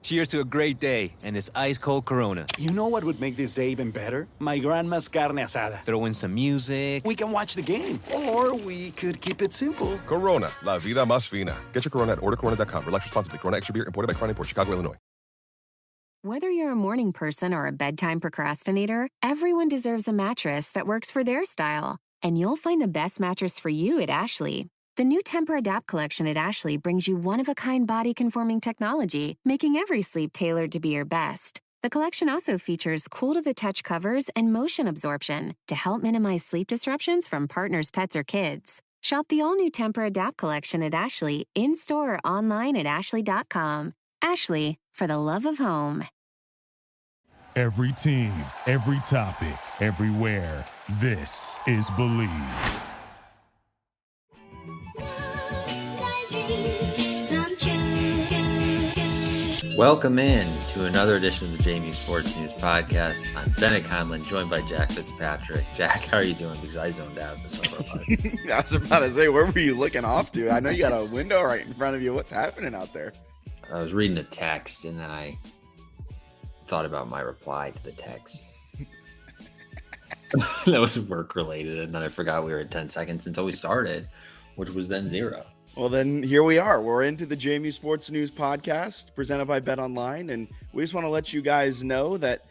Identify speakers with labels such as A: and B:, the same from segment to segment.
A: Cheers to a great day and this ice-cold Corona.
B: You know what would make this day even better? My grandma's carne asada.
A: Throw in some music.
B: We can watch the game. Or we could keep it simple.
C: Corona, la vida más fina. Get your Corona at ordercorona.com. Relax responsibly. Corona Extra Beer, imported by Crown Imports, Chicago, Illinois.
D: Whether you're a morning person or a bedtime procrastinator, everyone deserves a mattress that works for their style. And you'll find the best mattress for you at Ashley. The new Temper-Adapt collection at Ashley brings you one-of-a-kind body-conforming technology, making every sleep tailored to be your best. The collection also features cool-to-the-touch covers and motion absorption to help minimize sleep disruptions from partners, pets, or kids. Shop the all-new Temper-Adapt collection at Ashley, in-store or online at ashley.com. Ashley, for the love of home.
E: Every team, every topic, everywhere. This is Believe.
F: Welcome in to another edition of the JMU Sports News Podcast. I'm Bennett Conlin, joined by Jack Fitzpatrick. Jack, how are you doing? Because I zoned out this one.
G: I was about to say, where were you looking off to? I know you got a window right in front of you. What's happening out there?
F: I was reading a text, and then I thought about my reply to the text. That was work-related, and then I forgot we were at 10 seconds until we started, which was then 0.
G: Well, then here we are. We're into the JMU Sports News Podcast presented by Bet Online, and we just want to let you guys know that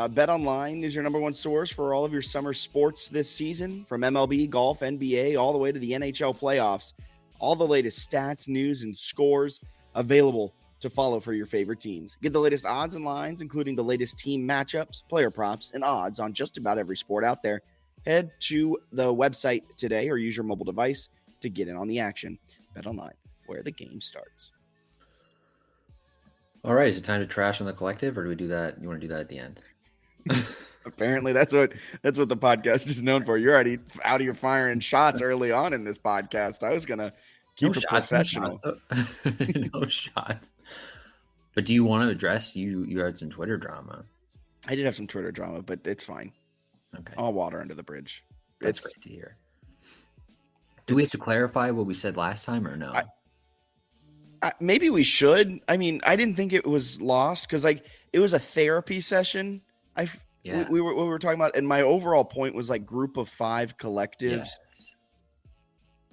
G: Bet Online is your number one source for all of your summer sports this season, from MLB, golf, NBA, all the way to the NHL playoffs. All the latest stats, news, and scores available to follow for your favorite teams. Get the latest odds and lines, including the latest team matchups, player props, and odds on just about every sport out there. Head to the website today or use your mobile device to get in on the action. Bet Online, where the game starts.
F: All right, is it time to trash on the collective, or do we do that? You want to do that at the end?
G: Apparently, that's what the podcast is known for. You're already out of your firing shots early on in this podcast. I was gonna keep it professional.
F: No shots. But do you want to address you had some Twitter drama?
G: I did have some Twitter drama, but it's fine.
F: Okay,
G: all water under the bridge.
F: That's great to hear. Do we have to clarify what we said last time or no?
G: Maybe we should. I mean, I didn't think it was lost because it was a therapy session. We were talking about, and my overall point was group of 5 collectives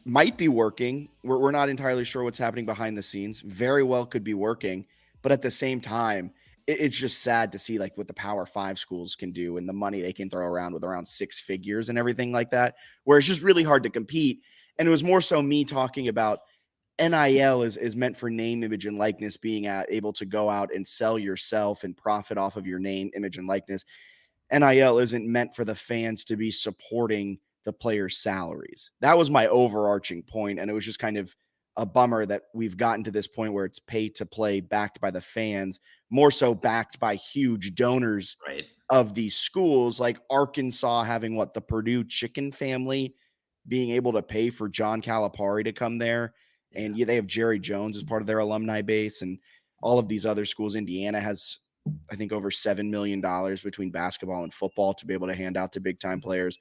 G: might be working. We're not entirely sure what's happening behind the scenes. Very well could be working, but at the same time, it's just sad to see what the Power 5 schools can do and the money they can throw around with around 6 figures and everything like that, where it's just really hard to compete. And it was more so me talking about NIL is meant for name, image, and likeness, being able to go out and sell yourself and profit off of your name, image, and likeness. NIL isn't meant for the fans to be supporting the players' salaries. That was my overarching point, and it was just kind of a bummer that we've gotten to this point where it's pay to play, backed by the fans, more so backed by huge donors of these schools, like Arkansas having the Purdue chicken family being able to pay for John Calipari to come there. And they have Jerry Jones as part of their alumni base, and all of these other schools. Indiana has, I think, over $7 million between basketball and football to be able to hand out to big time players.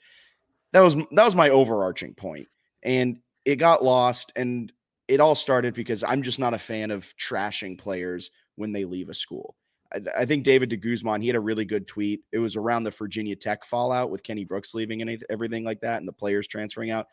G: That was my overarching point. And it got lost, and it all started because I'm just not a fan of trashing players when they leave a school. I think David DeGuzman, he had a really good tweet. It was around the Virginia Tech fallout with Kenny Brooks leaving and everything like that, and the players transferring out.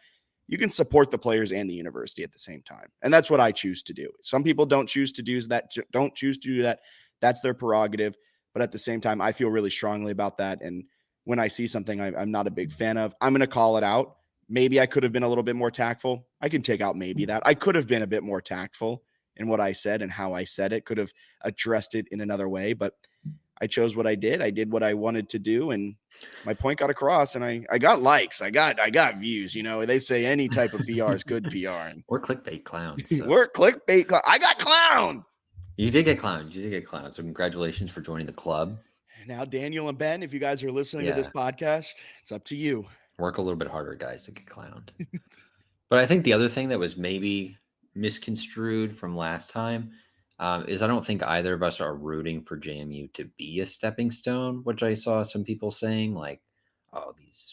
G: You can support the players and the university at the same time. And that's what I choose to do. Some people don't choose to do that. That's their prerogative. But at the same time, I feel really strongly about that. And when I see something I'm not a big fan of, I'm going to call it out. Maybe I could have been a little bit more tactful. I can take out maybe that. I could have been a bit more tactful in what I said and how I said it. Could have addressed it in another way, but I chose what I did. I did what I wanted to do, and my point got across, and I got likes. I got views. They say any type of PR is good PR. And
F: we're clickbait clowns. So.
G: We're clickbait. I got clowned.
F: You did get clowned. So congratulations for joining the club.
G: Now, Daniel and Ben, if you guys are listening to this podcast, it's up to you.
F: Work a little bit harder, guys, to get clowned. But I think the other thing that was maybe misconstrued from last time is I don't think either of us are rooting for JMU to be a stepping stone, which I saw some people saying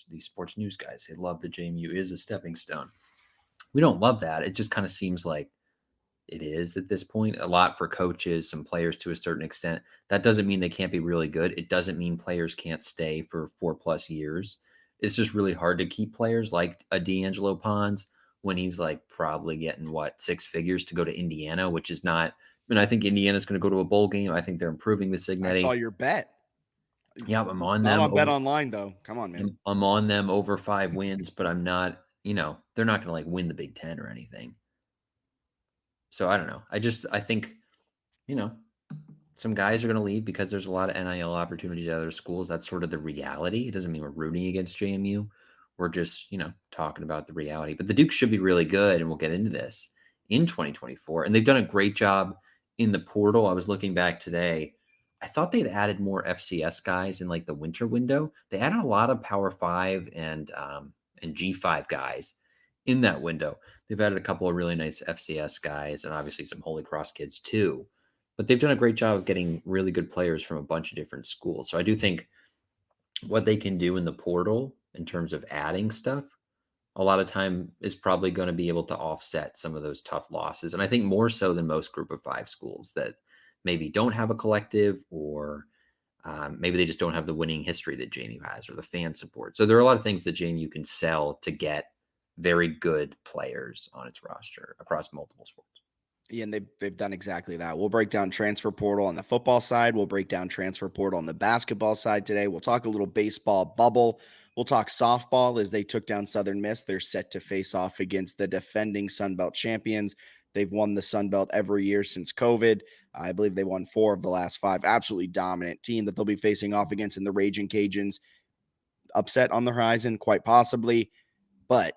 F: these sports news guys, they love that JMU is a stepping stone. We don't love that. It just kind of seems like it is at this point. A lot for coaches, some players to a certain extent. That doesn't mean they can't be really good. It doesn't mean players can't stay for 4+ years. It's just really hard to keep players like a D'Angelo Pons when he's like probably getting 6 figures to go to Indiana, which is not. I mean, I think Indiana's going to go to a bowl game. I think they're improving with Signetti.
G: I saw your bet.
F: Yeah, I'm on
G: Not
F: them.
G: on Bet Online though. Come on, man.
F: I'm on them over 5 wins, but I'm not. They're not going to like win the Big Ten or anything. So I don't know. I think, some guys are going to leave because there's a lot of NIL opportunities at other schools. That's sort of the reality. It doesn't mean we're rooting against JMU. We're just, talking about the reality. But the Dukes should be really good, and we'll get into this in 2024. And they've done a great job in the portal. I was looking back today. I thought they'd added more FCS guys in like the winter window. They added a lot of Power 5 and G5 guys in that window. They've added a couple of really nice FCS guys and obviously some Holy Cross kids too. But they've done a great job of getting really good players from a bunch of different schools. So I do think what they can do in the portal in terms of adding stuff, a lot of time is probably going to be able to offset some of those tough losses. And I think more so than most group of 5 schools that maybe don't have a collective or maybe they just don't have the winning history that JMU has or the fan support. So there are a lot of things that JMU can sell to get very good players on its roster across multiple sports.
G: Yeah, and they've done exactly that. We'll break down transfer portal on the football side. We'll break down transfer portal on the basketball side today. We'll talk a little baseball bubble. We'll talk softball as they took down Southern Miss. They're set to face off against the defending Sun Belt champions. They've won the Sun Belt every year since COVID. I believe they won 4 of the last 5. Absolutely dominant team that they'll be facing off against in the Raging Cajuns. Upset on the horizon, quite possibly. But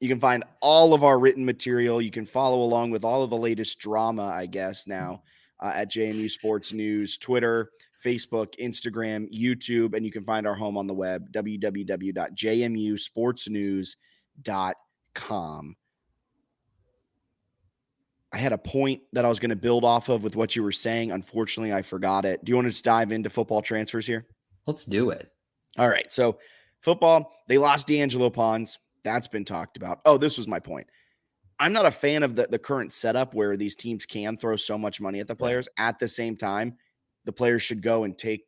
G: you can find all of our written material. You can follow along with all of the latest drama, I guess, now at JMU Sports News, Twitter, Facebook, Instagram, YouTube, and you can find our home on the web, www.jmusportsnews.com. I had a point that I was going to build off of with what you were saying. Unfortunately, I forgot it. Do you want to just dive into football transfers here?
F: Let's do it.
G: All right. So football, they lost D'Angelo Pons. That's been talked about. Oh, this was my point. I'm not a fan of the current setup where these teams can throw so much money at the players. Right. At the same time, the players should go and take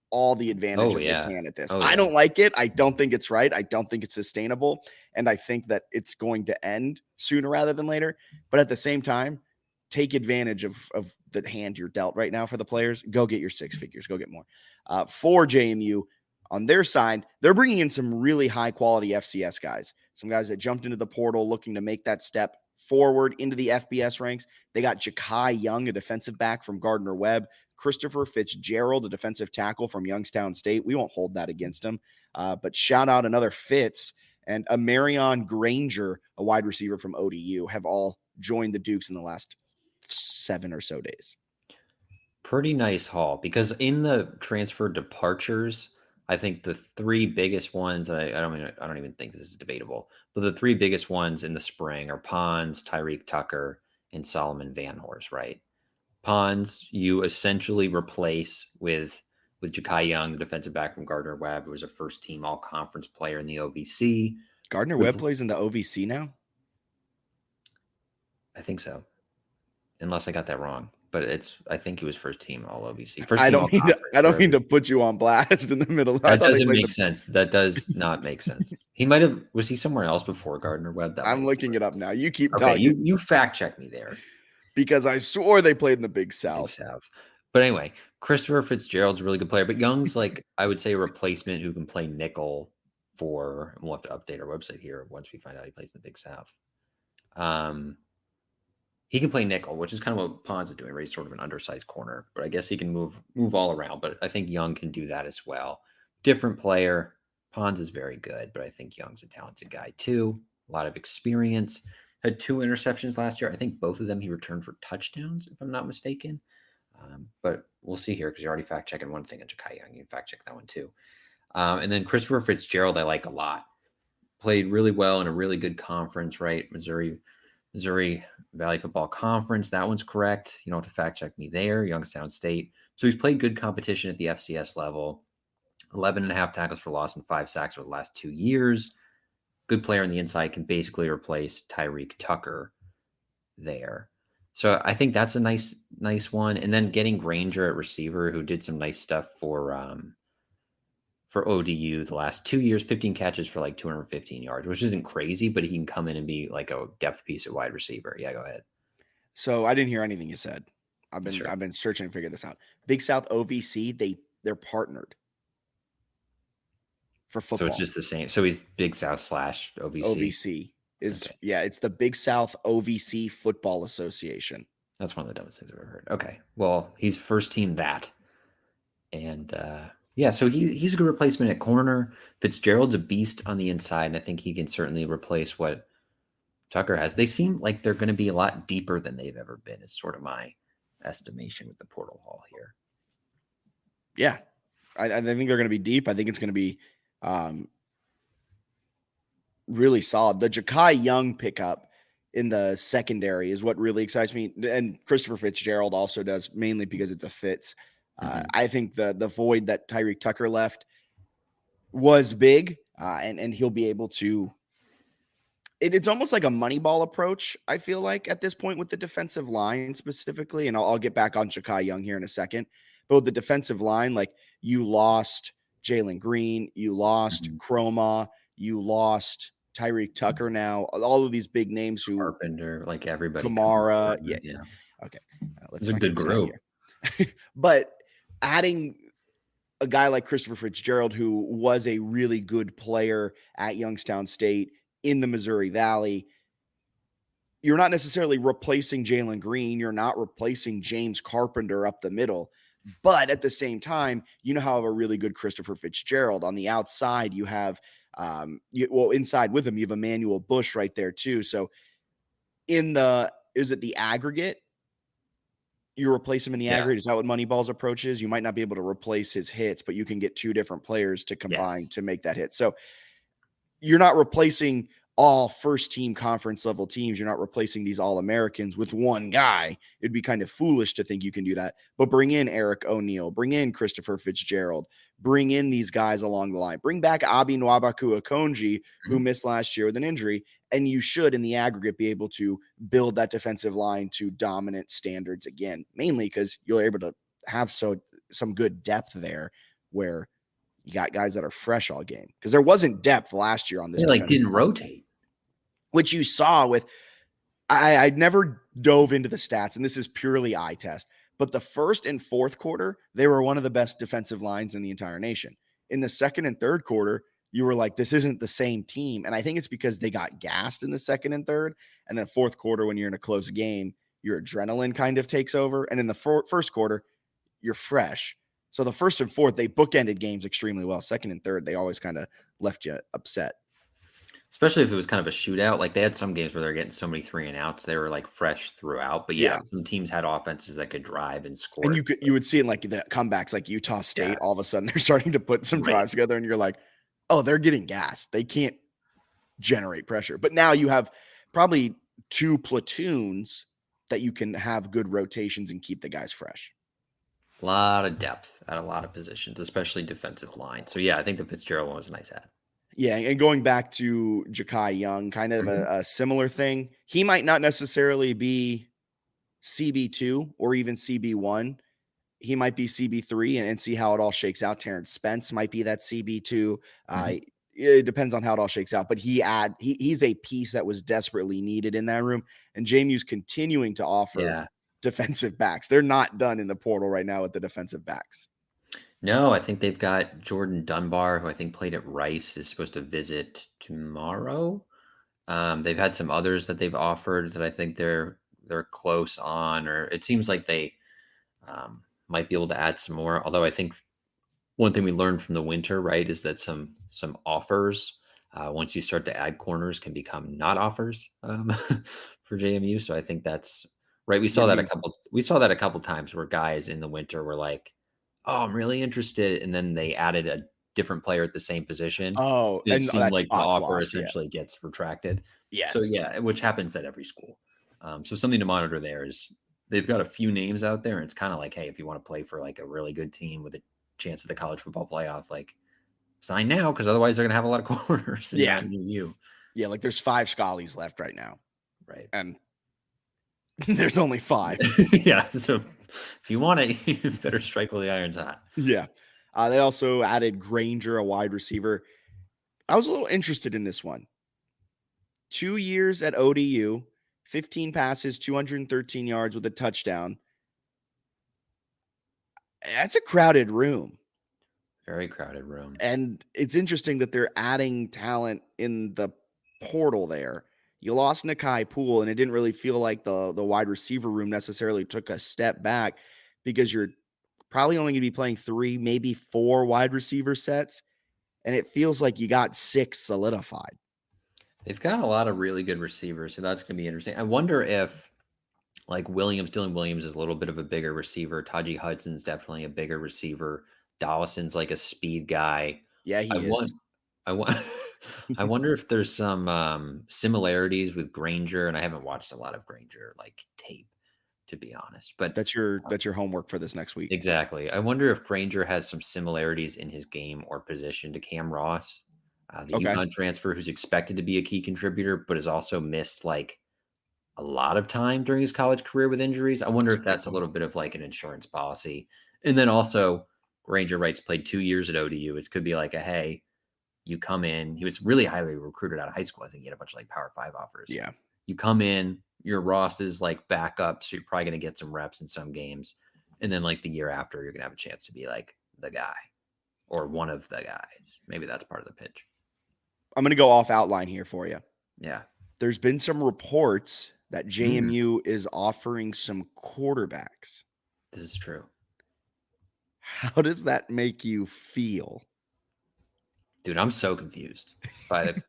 G: all the advantage they can at this. I don't like it. I don't think it's right. I don't think it's sustainable. And I think that it's going to end sooner rather than later. But at the same time, take advantage of the hand you're dealt right now for the players. Go get your 6 figures. Go get more. For JMU, on their side, they're bringing in some really high-quality FCS guys, some guys that jumped into the portal looking to make that step forward into the FBS ranks. They got Ja'Kai Young, a defensive back from Gardner-Webb, Christopher Fitzgerald, a defensive tackle from Youngstown State. We won't hold that against him, but shout out another Fitz, and a Marion Granger, a wide receiver from ODU, have all joined the Dukes in the last 7 or so days.
F: Pretty nice haul, because in the transfer departures, I think the 3 biggest ones, I don't even think this is debatable, but the 3 biggest ones in the spring are Pons, Tyreek Tucker, and Solomon Van Horst, right? Pons, you essentially replace with Ja'Kai Young, the defensive back from Gardner-Webb, who was a first-team all-conference player in the OVC.
G: Gardner-Webb plays in the OVC now?
F: I think so, unless I got that wrong. But I think he was first team all OVC.
G: I don't mean to put you on blast in the middle.
F: That doesn't make sense. That does not make sense. Was he somewhere else before Gardner-Webb?
G: I'm looking it up now. You keep talking.
F: You fact check me there.
G: Because I swore they played in the Big South.
F: But anyway, Christopher Fitzgerald's a really good player. But Young's I would say a replacement who can play nickel and we'll have to update our website here once we find out he plays in the Big South. He can play nickel, which is kind of what Pons is doing, right? He's sort of an undersized corner, but I guess he can move all around. But I think Young can do that as well. Different player. Pons is very good, but I think Young's a talented guy too. A lot of experience. Had 2 interceptions last year. I think both of them he returned for touchdowns, if I'm not mistaken. But we'll see here because you're already fact checking one thing on Ja'Kai Young. You can fact check that one too. And then Christopher Fitzgerald, I like a lot. Played really well in a really good conference, right? Missouri Valley Football Conference. That one's correct. You don't have to fact check me there. Youngstown State. So he's played good competition at the FCS level. 11.5 tackles for loss and 5 sacks over the last 2 years. Good player on the inside, can basically replace Tyreek Tucker there. So I think that's a nice one. And then getting Granger at receiver, who did some nice stuff for ODU the last 2 years, 15 catches for like 215 yards, which isn't crazy, but he can come in and be like a depth piece at wide receiver. Yeah, go ahead.
G: So I didn't hear anything you said. I've
F: Sure.
G: been searching to figure this out. Big South OVC, they're partnered for football.
F: So it's just the same. So he's Big South / OVC.
G: OVC is
F: Okay.
G: it's the Big South OVC Football Association.
F: That's one of the dumbest things I've ever heard. Okay. Well, he's first team that. And yeah, so he's a good replacement at corner. Fitzgerald's a beast on the inside, and I think he can certainly replace what Tucker has. They seem like they're going to be a lot deeper than they've ever been, is sort of my estimation with the portal haul here.
G: Yeah. I think they're going to be deep. I think it's going to be really solid. The Ja'Kai Young pickup in the secondary is what really excites me. And Christopher Fitzgerald also does, mainly because it's a Fitz. I think the void that Tyreek Tucker left was big, and he'll be able to. It's almost like a Moneyball approach, I feel like, at this point with the defensive line specifically. And I'll get back on Ja'Kai Young here in a second. But with the defensive line, like you lost Jalen Green, you lost Chroma, you lost Tyreek Tucker now. All of these big names who
F: Carpenter, like everybody.
G: Kamara. Yeah. Okay.
F: It's a good group.
G: But adding a guy like Christopher Fitzgerald, who was a really good player at Youngstown State in the Missouri Valley, you're not necessarily replacing Jalen Green. You're not replacing James Carpenter up the middle. But at the same time, you have a really good Christopher Fitzgerald. On the outside, you have, inside with him, you have Emmanuel Bush right there too. So is it the aggregate? You replace him in the aggregate. Is that what Moneyball's approach is? You might not be able to replace his hits, but you can get two different players to combine to make that hit. So you're not replacing all first team conference level teams. You're not replacing these All-Americans with one guy. It'd be kind of foolish to think you can do that, but bring in Eric O'Neill, bring in Christopher Fitzgerald, bring in these guys along the line, bring back Abi Nwabaku Akonji, who missed last year with an injury. And you should, in the aggregate, be able to build that defensive line to dominant standards again, mainly because you're able to have some good depth there where you got guys that are fresh all game, because there wasn't depth last year on this.
F: They didn't rotate,
G: which you saw with. I never dove into the stats, and this is purely eye test. But the first and fourth quarter, they were one of the best defensive lines in the entire nation. In the second and third quarter, you were like, this isn't the same team. And I think it's because they got gassed in the second and third. And then fourth quarter, when you're in a close game, your adrenaline kind of takes over. And in the first quarter, you're fresh. So the first and fourth, they bookended games extremely well. Second and third, they always kind of left you upset.
F: Especially if it was kind of a shootout. Like they had some games where they're getting so many 3 and outs. They were like fresh throughout. But some teams had offenses that could drive and score.
G: And you would see in like the comebacks, like Utah State, all of a sudden they're starting to put some drives together, and you're like, oh, they're getting gassed. They can't generate pressure. But now you have probably 2 platoons that you can have good rotations and keep the guys fresh.
F: A lot of depth at a lot of positions, especially defensive line. So, yeah, I think the Fitzgerald one was a nice add.
G: Yeah, and going back to Ja'Kai Young, kind of a similar thing. He might not necessarily be CB2 or even CB1. He might be CB3 and see how it all shakes out. Terrence Spence might be that CB2. It depends on how it all shakes out. But he's a piece that was desperately needed in that room. And JMU's continuing to offer defensive backs. They're not done in the portal right now with the defensive backs.
F: No, I think they've got Jordan Dunbar, who I think played at Rice, is supposed to visit tomorrow. They've had some others that they've offered that I think they're close on, or it seems like they might be able to add some more. Although I think one thing we learned from the winter, right, is that some offers, once you start to add corners, can become not offers for JMU. So I think that's right. We saw that a couple times where guys in the winter were like, oh, I'm really interested. And then they added a different player at the same position.
G: Oh,
F: it
G: and
F: seemed like the offer
G: lost,
F: essentially gets retracted.
G: Yes.
F: So yeah, which happens at every school. So something to monitor there is they've got a few names out there, and it's kind of like, hey, if you want to play for like a really good team with a chance at the college football playoff, like sign now, because otherwise they're gonna have a lot of corners.
G: Yeah, like there's 5 Scullies left right now,
F: right?
G: And There's only 5.
F: Yeah. So if you want it, you better strike while the iron's hot.
G: Yeah. They also added Granger, a wide receiver. I was a little interested in this one. 2 years at ODU, 15 passes, 213 yards with a touchdown. That's a crowded room.
F: Very crowded room.
G: And it's interesting that they're adding talent in the portal there. You lost Nakai Poole, and it didn't really feel like the wide receiver room necessarily took a step back because you're probably only going to be playing 3, maybe 4 wide receiver sets. And it feels like you got 6 solidified.
F: They've got a lot of really good receivers, so that's going to be interesting. I wonder if, like, Dylan Williams is a little bit of a bigger receiver. Taji Hudson's definitely a bigger receiver. Dollison's like a speed guy.
G: Yeah, he is.
F: I wonder if there's some similarities with Granger, and I haven't watched a lot of Granger like tape, to be honest. But
G: That's your homework for this next week.
F: exactly. I wonder if Granger has some similarities in his game or position to Cam Ross, the
G: Okay.
F: UConn transfer, who's expected to be a key contributor, but has also missed like a lot of time during his college career with injuries. I wonder if that's a little bit of like an insurance policy. And then also, Granger Wright's played 2 years at ODU. It could be like hey, you come in. He was really highly recruited out of high school. I think he had a bunch of like Power 5 offers.
G: Yeah.
F: You come in, your Ross's like backup, so you're probably going to get some reps in some games. And then like the year after, you're going to have a chance to be like the guy or one of the guys. Maybe that's part of the pitch.
G: I'm going to go off outline here for you.
F: Yeah.
G: There's been some reports that JMU is offering some quarterbacks.
F: This is true.
G: How does that make you feel?
F: Dude, I'm so confused by the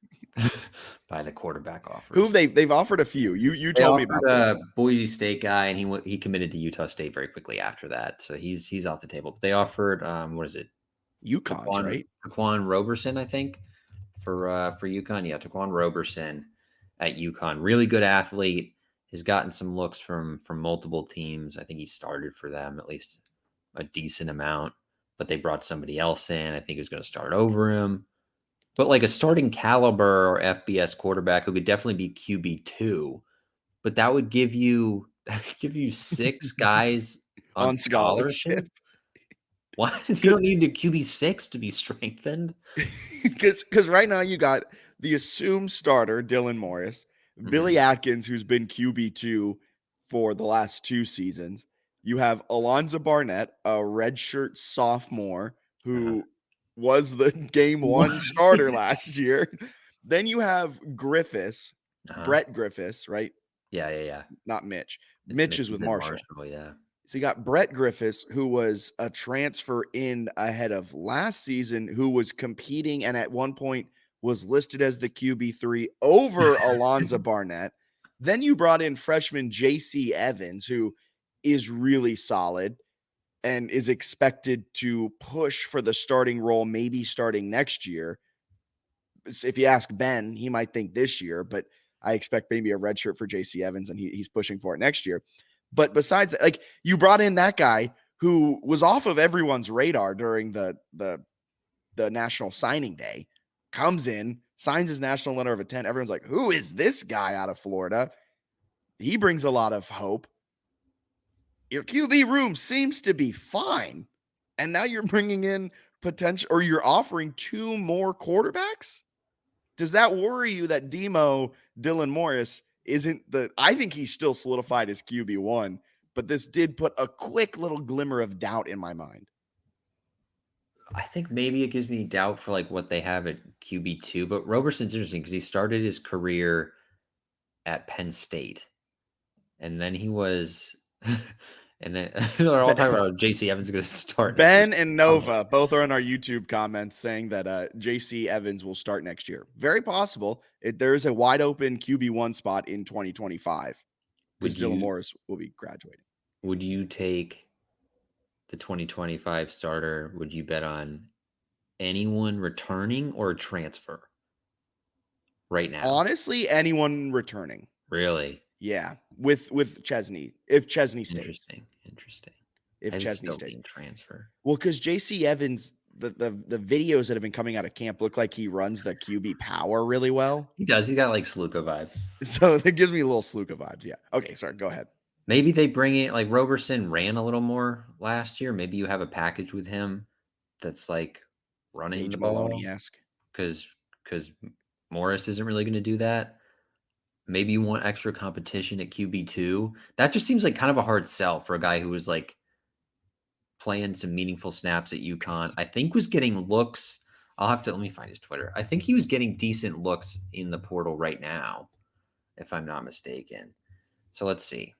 F: by the quarterback offers.
G: Who they've offered a few. You told me about
F: a
G: this.
F: Boise State guy, and he committed to Utah State very quickly after that, so he's off the table. But they offered what is it?
G: UConn's, right?
F: Taquan Roberson, I think, for UConn. Yeah, Taquan Roberson at UConn, really good athlete. Has gotten some looks from multiple teams. I think he started for them at least a decent amount, but they brought somebody else in. I think who's going to start over him. But like a starting caliber or FBS quarterback who could definitely be QB2, but that would give you 6 guys on scholarship. What? You don't need the QB6 to be strengthened?
G: Because right now you got the assumed starter, Dylan Morris, Billy Atkins, who's been QB2 for the last 2 seasons. You have Alonzo Barnett, a redshirt sophomore who was the game 1 starter last year. Then you have Griffiths, Brett Griffiths, right?
F: Yeah.
G: Not Mitch. Mitch is with Marshall.
F: Yeah.
G: So you got Brett Griffiths, who was a transfer in ahead of last season, who was competing and at one point was listed as the QB3 over Alonzo Barnett. Then you brought in freshman JC Evans, who is really solid and is expected to push for the starting role, maybe starting next year. If you ask Ben, he might think this year, but I expect maybe a red shirt for JC Evans, and he's pushing for it next year. But besides that, like, you brought in that guy who was off of everyone's radar during the national signing day, comes in, signs his national letter of intent. Everyone's like, who is this guy out of Florida? He brings a lot of hope. Your QB room seems to be fine. And now you're bringing in potential, or you're offering 2 more quarterbacks. Does that worry you that Dylan Morris isn't I think he's still solidified as QB1, but this did put a quick little glimmer of doubt in my mind.
F: I think maybe it gives me doubt for like what they have at QB2, but Roberson's interesting because he started his career at Penn State, and then he was, and then they're all talking about JC Evans is going to start.
G: Ben and Nova both are in our YouTube comments saying that JC Evans will start next year. Very possible. There is a wide open QB1 spot in 2025 because Dylan Morris will be graduating.
F: Would you take the 2025 starter? Would you bet on anyone returning or a transfer right now?
G: Honestly, anyone returning.
F: Really?
G: Yeah, with Chesney, if Chesney stays.
F: Interesting.
G: If Chesney stays.
F: Transfer.
G: Well, because JC Evans, the videos that have been coming out of camp look like he runs the QB power really well.
F: He does. He got like Sluka vibes.
G: So it gives me a little Sluka vibes. Yeah. Okay, sorry. Go ahead.
F: Maybe they bring it like Roberson ran a little more last year. Maybe you have a package with him that's like running
G: Gage
F: the ball
G: Maloney-esque.
F: because Morris isn't really going to do that. Maybe you want extra competition at QB2. That just seems like kind of a hard sell for a guy who was like playing some meaningful snaps at UConn. I think was getting looks. Let me find his Twitter. I think he was getting decent looks in the portal right now, if I'm not mistaken. So let's see.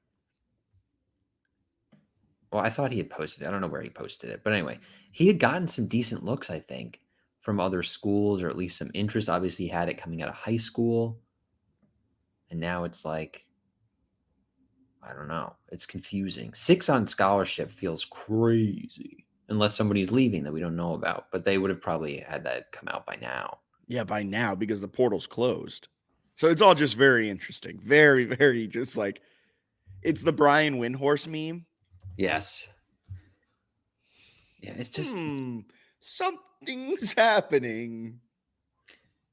F: Well, I thought he had posted it. I don't know where he posted it. But anyway, he had gotten some decent looks, I think, from other schools, or at least some interest. Obviously, he had it coming out of high school. And now it's like, I don't know. It's confusing. 6 on scholarship feels crazy. Unless somebody's leaving that we don't know about. But they would have probably had that come out by now.
G: Yeah, by now, because the portal's closed. So it's all just very interesting. Very, very just like, it's the Brian Windhorse meme.
F: Yes. Yeah, it's just
G: something's happening.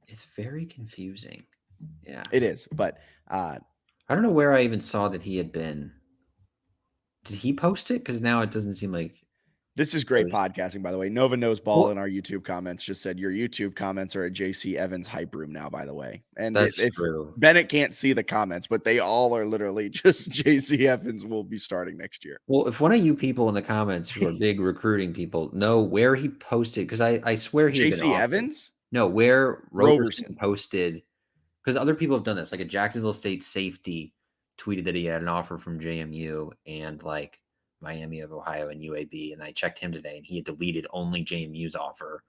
F: It's very confusing. Yeah.
G: It is, but
F: I don't know where I even saw that he had been. Did he post it? Because now it doesn't seem like.
G: This is great podcasting, by the way. Nova Knows Ball in our YouTube comments just said your YouTube comments are at JC Evans hype room now, by the way. And
F: that's true.
G: Bennett can't see the comments, but they all are literally just JC Evans will be starting next year.
F: Well, if one of you people in the comments who are big recruiting people know where he posted, because I swear he
G: JC Evans?
F: No, where Roberson posted, because other people have done this. Like a Jacksonville State safety tweeted that he had an offer from JMU and like Miami of Ohio and UAB, and I checked him today, and he had deleted only JMU's offer,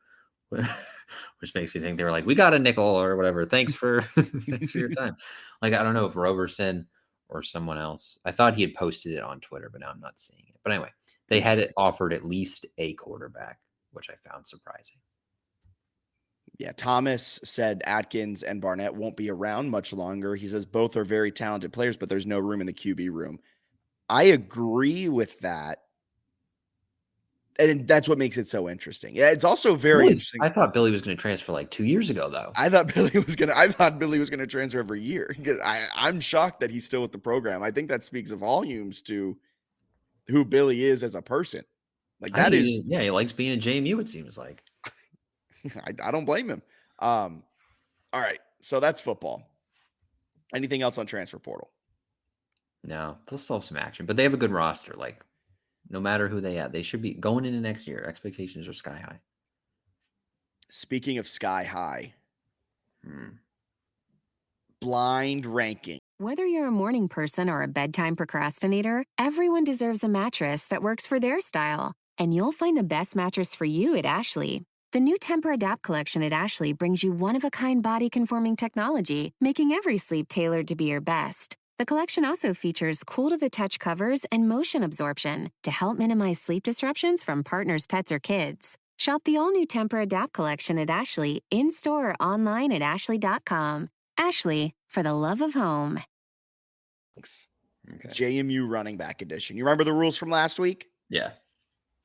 F: which makes me think they were like, "We got a nickel or whatever. Thanks for your time." Like I don't know if Roberson or someone else. I thought he had posted it on Twitter, but now I'm not seeing it. But anyway, they had it offered at least a quarterback, which I found surprising.
G: Yeah, Thomas said Atkins and Barnett won't be around much longer. He says both are very talented players, but there's no room in the QB room. I agree with that. And that's what makes it so interesting. Yeah, it's also very interesting.
F: I thought Billy was going to transfer like 2 years ago, though.
G: I thought Billy was going to transfer every year. I'm shocked that he's still with the program. I think that speaks volumes to who Billy is as a person. Like that is,
F: yeah, he likes being a JMU, it seems like.
G: I don't blame him. All right, so that's football. Anything else on transfer portal?
F: No, they'll still have some action, but they have a good roster. Like, no matter who they have, they should be going into next year. Expectations are sky high.
G: Speaking of sky high, blind ranking.
D: Whether you're a morning person or a bedtime procrastinator, everyone deserves a mattress that works for their style. And you'll find the best mattress for you at Ashley. The new Temper-Adapt collection at Ashley brings you one-of-a-kind body-conforming technology, making every sleep tailored to be your best. The collection also features cool-to-the-touch covers and motion absorption to help minimize sleep disruptions from partners, pets, or kids. Shop the all-new Temper-Adapt collection at Ashley, in-store or online at ashley.com. Ashley, for the love of home.
G: Okay. JMU running back edition. You remember the rules from last week?
F: Yeah.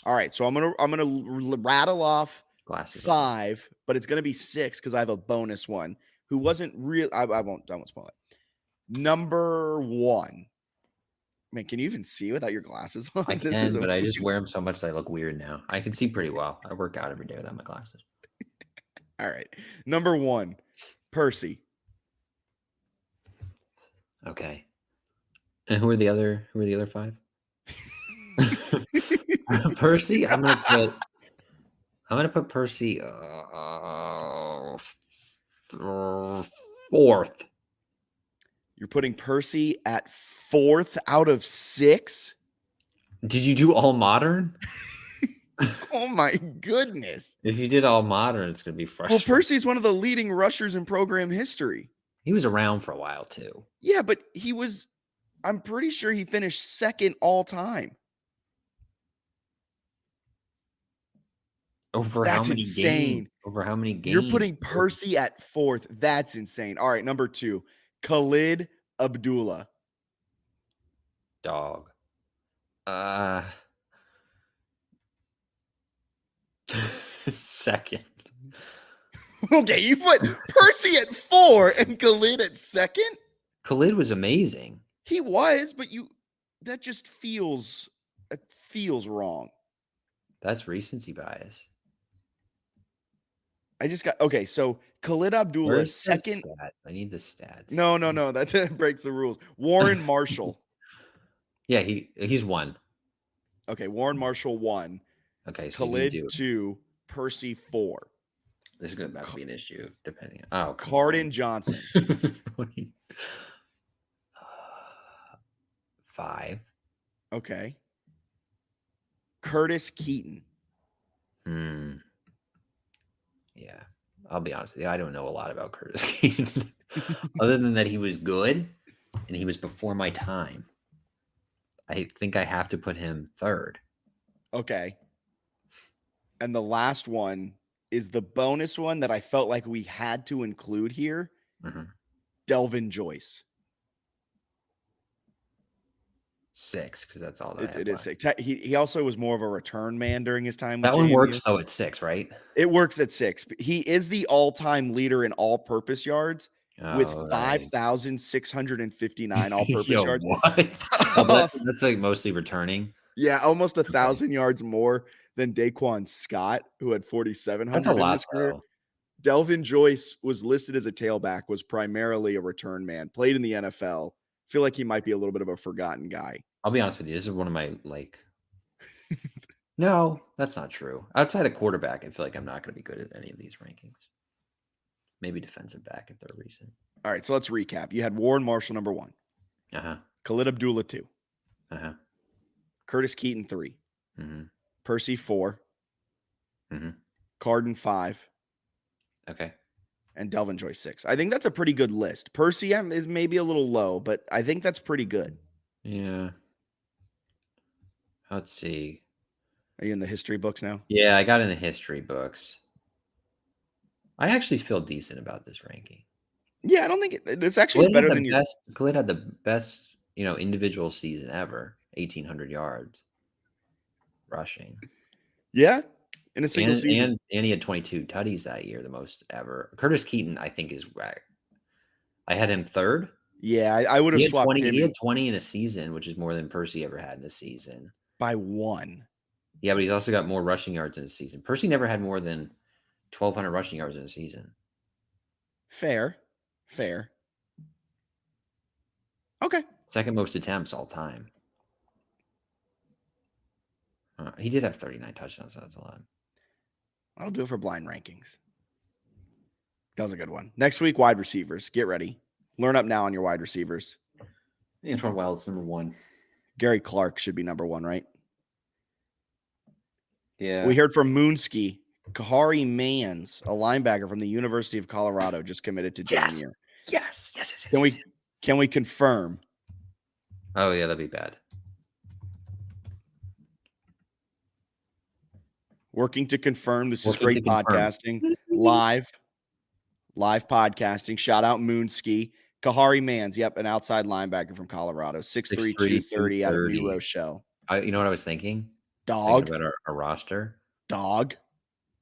G: All right, so I'm gonna rattle off
F: Glasses
G: 5, but it's gonna be 6 because I have a bonus one. Who wasn't real? I won't spoil it. Number 1. Man, can you even see without your glasses on?
F: I can, but I just wear them so much that I look weird now. I can see pretty well. I work out every day without my glasses.
G: All right, number 1, Percy.
F: Okay. And who are the other 5? Percy, I'm gonna put Percy 4th.
G: You're putting Percy at 4th out of 6?
F: Did you do all modern?
G: Oh my goodness.
F: If you did all modern, it's gonna be frustrating.
G: Well, Percy's one of the leading rushers in program history.
F: He was around for a while too.
G: Yeah, but I'm pretty sure he finished 2nd all time.
F: That's insane. Over how many games?
G: You're putting Percy at 4th. That's insane. All right, number 2, Khalid Abdullah.
F: Dog. 2nd.
G: Okay, you put Percy at 4 and Khalid at 2nd?
F: Khalid was amazing.
G: He was, but that just feels wrong.
F: That's recency bias.
G: I just got okay. So Khalid Abdullah,
F: Where's the
G: second.
F: stats? I need the stats.
G: No. That breaks the rules. Warren Marshall.
F: Yeah, he's one.
G: Okay, Warren Marshall 1.
F: Okay, so
G: Khalid
F: you can do
G: 2. Percy 4.
F: this is going to be an issue, depending on
G: Carden Johnson.
F: 5.
G: Okay. Curtis Keaton.
F: Yeah, I'll be honest with you. I don't know a lot about Curtis Keaton, other than that he was good and he was before my time. I think I have to put him 3rd.
G: Okay. And the last one is the bonus one that I felt like we had to include here. Delvin Joyce.
F: 6, because that's all that
G: it is 6. He also was more of a return man during his time with
F: that one
G: JMU.
F: works though at 6, right?
G: It works at 6. He is the all-time leader in all-purpose yards with 5,659 all-purpose yards.
F: What? That's like mostly returning.
G: Yeah, almost 1,000 yards more than Daquan Scott, who had 4,700
F: That's a lot,
G: in his career.
F: though.
G: Delvin Joyce was listed as a tailback, was primarily a return man, played in the NFL. Feel like he might be a little bit of a forgotten guy.
F: I'll be honest with you. This is one of my No, that's not true. Outside of quarterback, I feel like I'm not going to be good at any of these rankings. Maybe defensive back if they're recent.
G: All right, so let's recap. You had Warren Marshall number 1. Khalid Abdullah 2. Curtis Keaton 3. Percy 4. Carden 5.
F: Okay.
G: And Delvin Joyce 6. I think that's a pretty good list. Percy is maybe a little low, but I think that's pretty good.
F: Yeah. Let's see.
G: Are you in the history books now?
F: Yeah, I got in the history books. I actually feel decent about this ranking.
G: Yeah, I don't think it's actually better than your
F: best. Khalid had the best, individual season ever. 1,800 yards rushing.
G: Yeah, in a single season.
F: And he had 22 tutties that year, the most ever. Curtis Keaton, I think, is right. I had him 3rd.
G: Yeah, I would have swapped
F: 20,
G: him.
F: He had 20 in a season, which is more than Percy ever had in a season.
G: By 1.
F: Yeah, but he's also got more rushing yards in a season. Percy never had more than 1,200 rushing yards in a season.
G: Fair. Okay.
F: Second most attempts all time. He did have 39 touchdowns, so that's a lot.
G: I'll do it for blind rankings. That was a good one. Next week, wide receivers. Get ready. Learn up now on your wide receivers.
F: Antoine Wild's number 1.
G: Gary Clark should be number 1, right?
F: Yeah.
G: We heard from Moonski. Kahari Mans, a linebacker from the University of Colorado, just committed to JMU.
F: Yes.
G: Can we confirm?
F: Oh, yeah, that'd be bad.
G: Working to confirm. This is great podcasting. Live podcasting. Shout out Moonski. Kahari Mans, yep, an outside linebacker from Colorado. 6'3", 230 out of New Rochelle.
F: You know what I was thinking?
G: Dog.
F: Thinking about our roster.
G: Dog.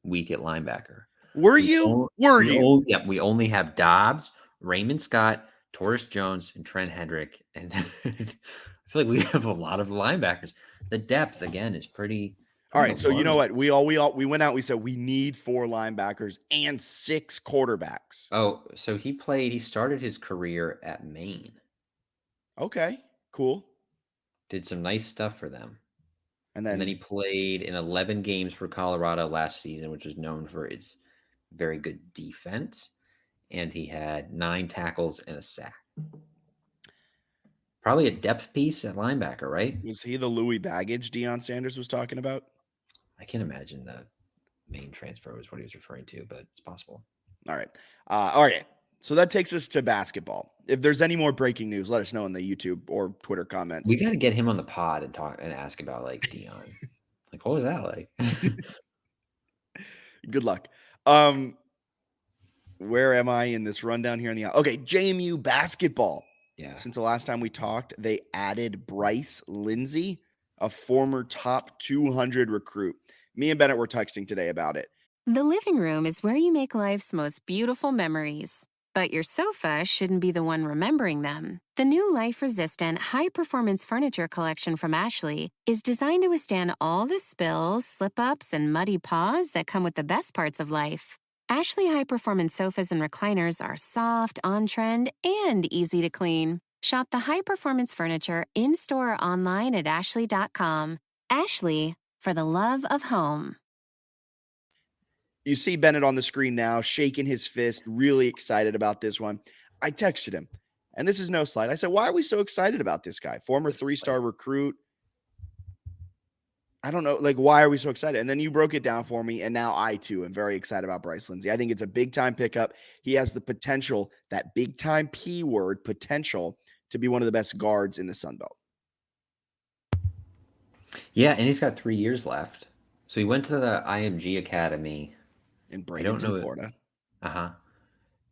F: Weak at linebacker.
G: Were you?
F: Yeah, we only have Dobbs, Raymond Scott, Taurus Jones, and Trent Hendrick. And I feel like we have a lot of linebackers. The depth, again, is pretty
G: all right, so you know what? We went out, we said we need 4 linebackers and 6 quarterbacks.
F: Oh, so he started his career at Maine.
G: Okay, cool.
F: Did some nice stuff for them.
G: And then
F: he played in 11 games for Colorado last season, which is known for its very good defense. And he had 9 tackles and a sack. Probably a depth piece at linebacker, right?
G: Was he the Louis Baggage Deion Sanders was talking about?
F: I can't imagine the main transfer was what he was referring to, but it's possible.
G: All right. So that takes us to basketball. If there's any more breaking news, let us know in the YouTube or Twitter comments.
F: We got to get him on the pod and talk and ask about Deion. What was that like?
G: Good luck. Where am I in this rundown here in the okay, JMU basketball.
F: Yeah.
G: Since the last time we talked, they added Bryce Lindsey, a former top 200 recruit. Me and Bennett were texting today about it.
D: The living room is where you make life's most beautiful memories. But your sofa shouldn't be the one remembering them. The new life-resistant, high-performance furniture collection from Ashley is designed to withstand all the spills, slip-ups, and muddy paws that come with the best parts of life. Ashley high-performance sofas and recliners are soft, on-trend, and easy to clean. Shop the high-performance furniture in-store or online at ashley.com. Ashley, for the love of home.
G: You see Bennett on the screen now, shaking his fist, really excited about this one. I texted him, and this is no slide. I said, why are we so excited about this guy? Former 3-star recruit. I don't know, like, why are we so excited? And then you broke it down for me, and now I, too, am very excited about Bryce Lindsey. I think it's a big-time pickup. He has the potential, that big-time P word, potential, to be one of the best guards in the Sun Belt.
F: Yeah, and he's got 3 years left. So he went to the IMG Academy
G: In Bradenton, Florida.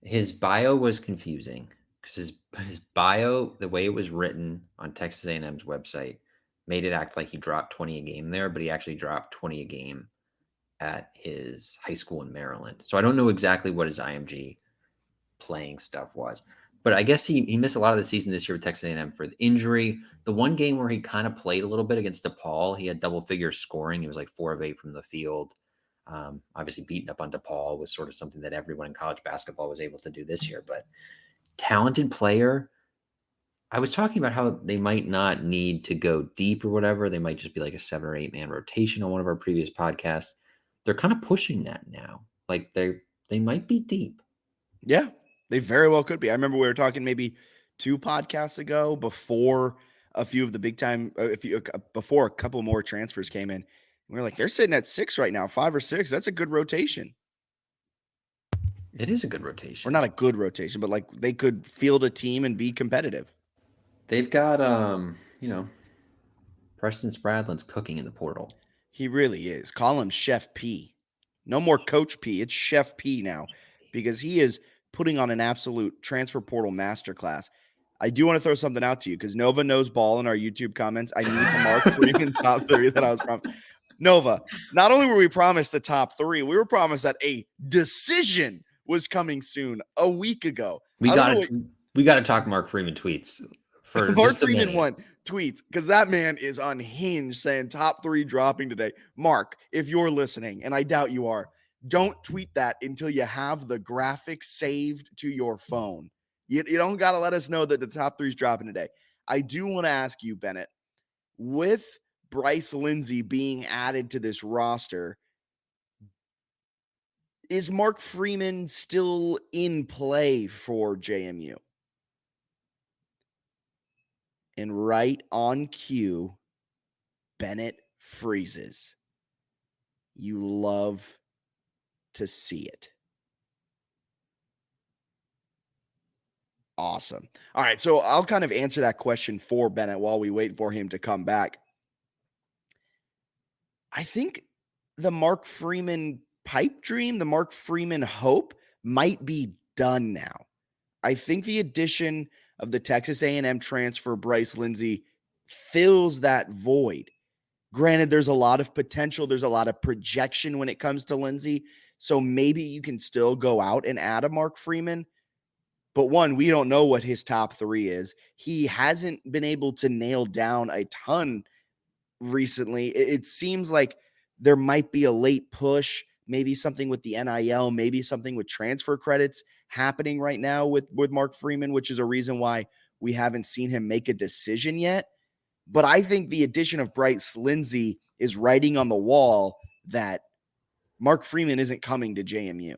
F: His bio was confusing because his bio, the way it was written on Texas A&M's website, made it act like he dropped 20 a game there, but he actually dropped 20 a game at his high school in Maryland. So I don't know exactly what his IMG playing stuff was. But I guess he missed a lot of the season this year with Texas A&M for the injury. The one game where he kind of played a little bit against DePaul, he had double-figure scoring. He was like 4 of 8 from the field. Obviously, beating up on DePaul was sort of something that everyone in college basketball was able to do this year. But talented player. I was talking about how they might not need to go deep or whatever. They might just be like a 7 or 8 man rotation on one of our previous podcasts. They're kind of pushing that now. Like they might be deep.
G: Yeah, they very well could be. I remember we were talking maybe 2 podcasts ago before a few of the big time, before a couple more transfers came in. We were like, they're sitting at 6 right now, 5 or 6. That's a good rotation.
F: It is a good rotation.
G: Or not a good rotation, but like they could field a team and be competitive.
F: They've got, Preston Spradlin's cooking in the portal.
G: He really is. Call him Chef P. No more Coach P. It's Chef P now because he is putting on an absolute transfer portal masterclass. I do want to throw something out to you because Nova knows ball in our YouTube comments. I need the Mark Freeman top 3 that I was promised. Nova, not only were we promised the top 3, we were promised that a decision was coming soon a week ago.
F: We got to talk Mark Freeman tweets. For
G: Mark Freeman one tweets because that man is unhinged saying top 3 dropping today. Mark, if you're listening, and I doubt you are, don't tweet that until you have the graphic saved to your phone. You don't got to let us know that the top 3 is dropping today. I do want to ask you, Bennett, with Bryce Lindsey being added to this roster, is Mark Freeman still in play for JMU? And right on cue, Bennett freezes. You love to see it. Awesome. All right, so I'll kind of answer that question for Bennett while we wait for him to come back. I think the Mark Freeman pipe dream, the Mark Freeman hope might be done now. I think the addition of the Texas A&M transfer Bryce Lindsey fills that void. Granted, there's a lot of potential. There's a lot of projection when it comes to Lindsey. So maybe you can still go out and add a Mark Freeman. But one, we don't know what his top 3 is. He hasn't been able to nail down a ton recently. It seems like there might be a late push, maybe something with the NIL, maybe something with transfer credits happening right now with Mark Freeman, which is a reason why we haven't seen him make a decision yet. But I think the addition of Bryce Lindsey is writing on the wall that Mark Freeman isn't coming to JMU.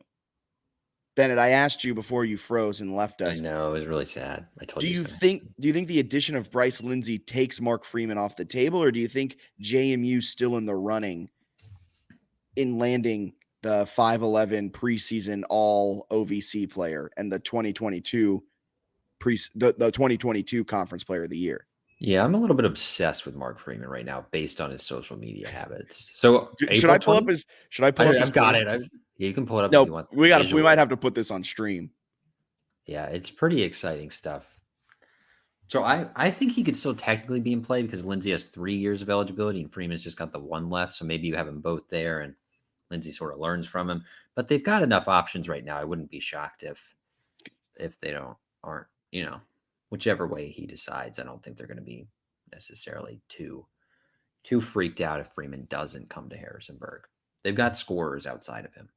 G: Bennett, I asked you before you froze and left us.
F: I know, it was really sad. I told you.
G: Do you think the addition of Bryce Lindsey takes Mark Freeman off the table, or do you think JMU still in the running in landing the 5'11" preseason all OVC player and the 2022 the 2022 conference player of the year?
F: Yeah, I'm a little bit obsessed with Mark Freeman right now based on his social media habits. So
G: should I pull up his
F: I've got it. You can pull it up
G: no,
F: if you want.
G: We might have to put this on stream.
F: Yeah, it's pretty exciting stuff. So I think he could still technically be in play because Lindsey has 3 years of eligibility and Freeman's just got the 1 left. So maybe you have them both there and Lindsey sort of learns from him. But they've got enough options right now. I wouldn't be shocked if if they aren't, whichever way he decides. I don't think they're going to be necessarily too freaked out if Freeman doesn't come to Harrisonburg. They've got scorers outside of him.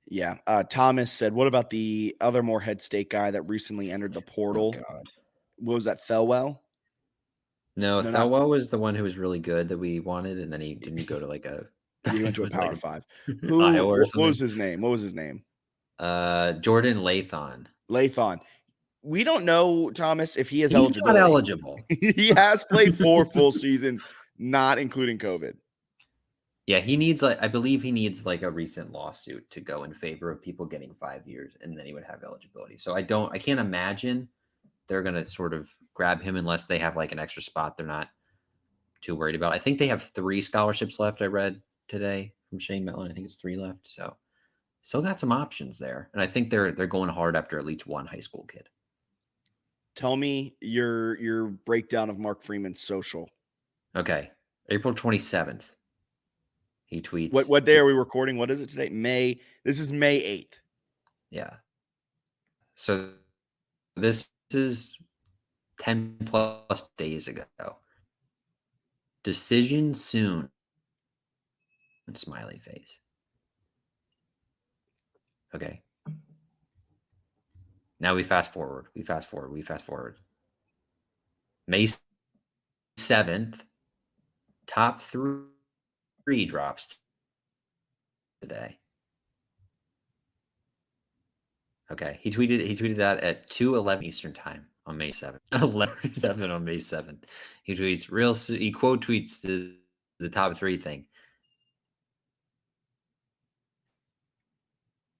G: Yeah. Thomas said, what about the other Morehead State guy that recently entered the portal?
F: Oh, God.
G: What was that, Thelwell?
F: No,
G: No,
F: Thelwell was the one who was really good that we wanted, and then he didn't go to like a
G: He went to a Power
F: like
G: 5.
F: Iowa or
G: What
F: something.
G: was his name?
F: Jordan Lathon.
G: Lathon. We don't know, Thomas, if he is
F: He's
G: eligible.
F: not eligible.
G: He has played 4 full seasons, not including COVID.
F: Yeah, I believe he needs like a recent lawsuit to go in favor of people getting 5 years, and then he would have eligibility. So I can't imagine they're going to sort of grab him unless they have like an extra spot they're not too worried about. I think they have 3 scholarships left. I read today from Shane Mellon. I think it's 3 left. So still got some options there. And I think they're going hard after at least one high school kid.
G: Tell me your breakdown of Mark Freeman's social.
F: Okay. April 27th. He tweets.
G: What day are we recording? What is it today? This is May 8th.
F: Yeah. So this is 10 plus days ago. Decision soon. Smiley face. Okay. Now we fast forward. May 7th, top 3 drops today. Okay. He tweeted that at 2:11 Eastern time on May 7th. 11:07 on May 7th. He tweets he quote tweets the top 3 thing.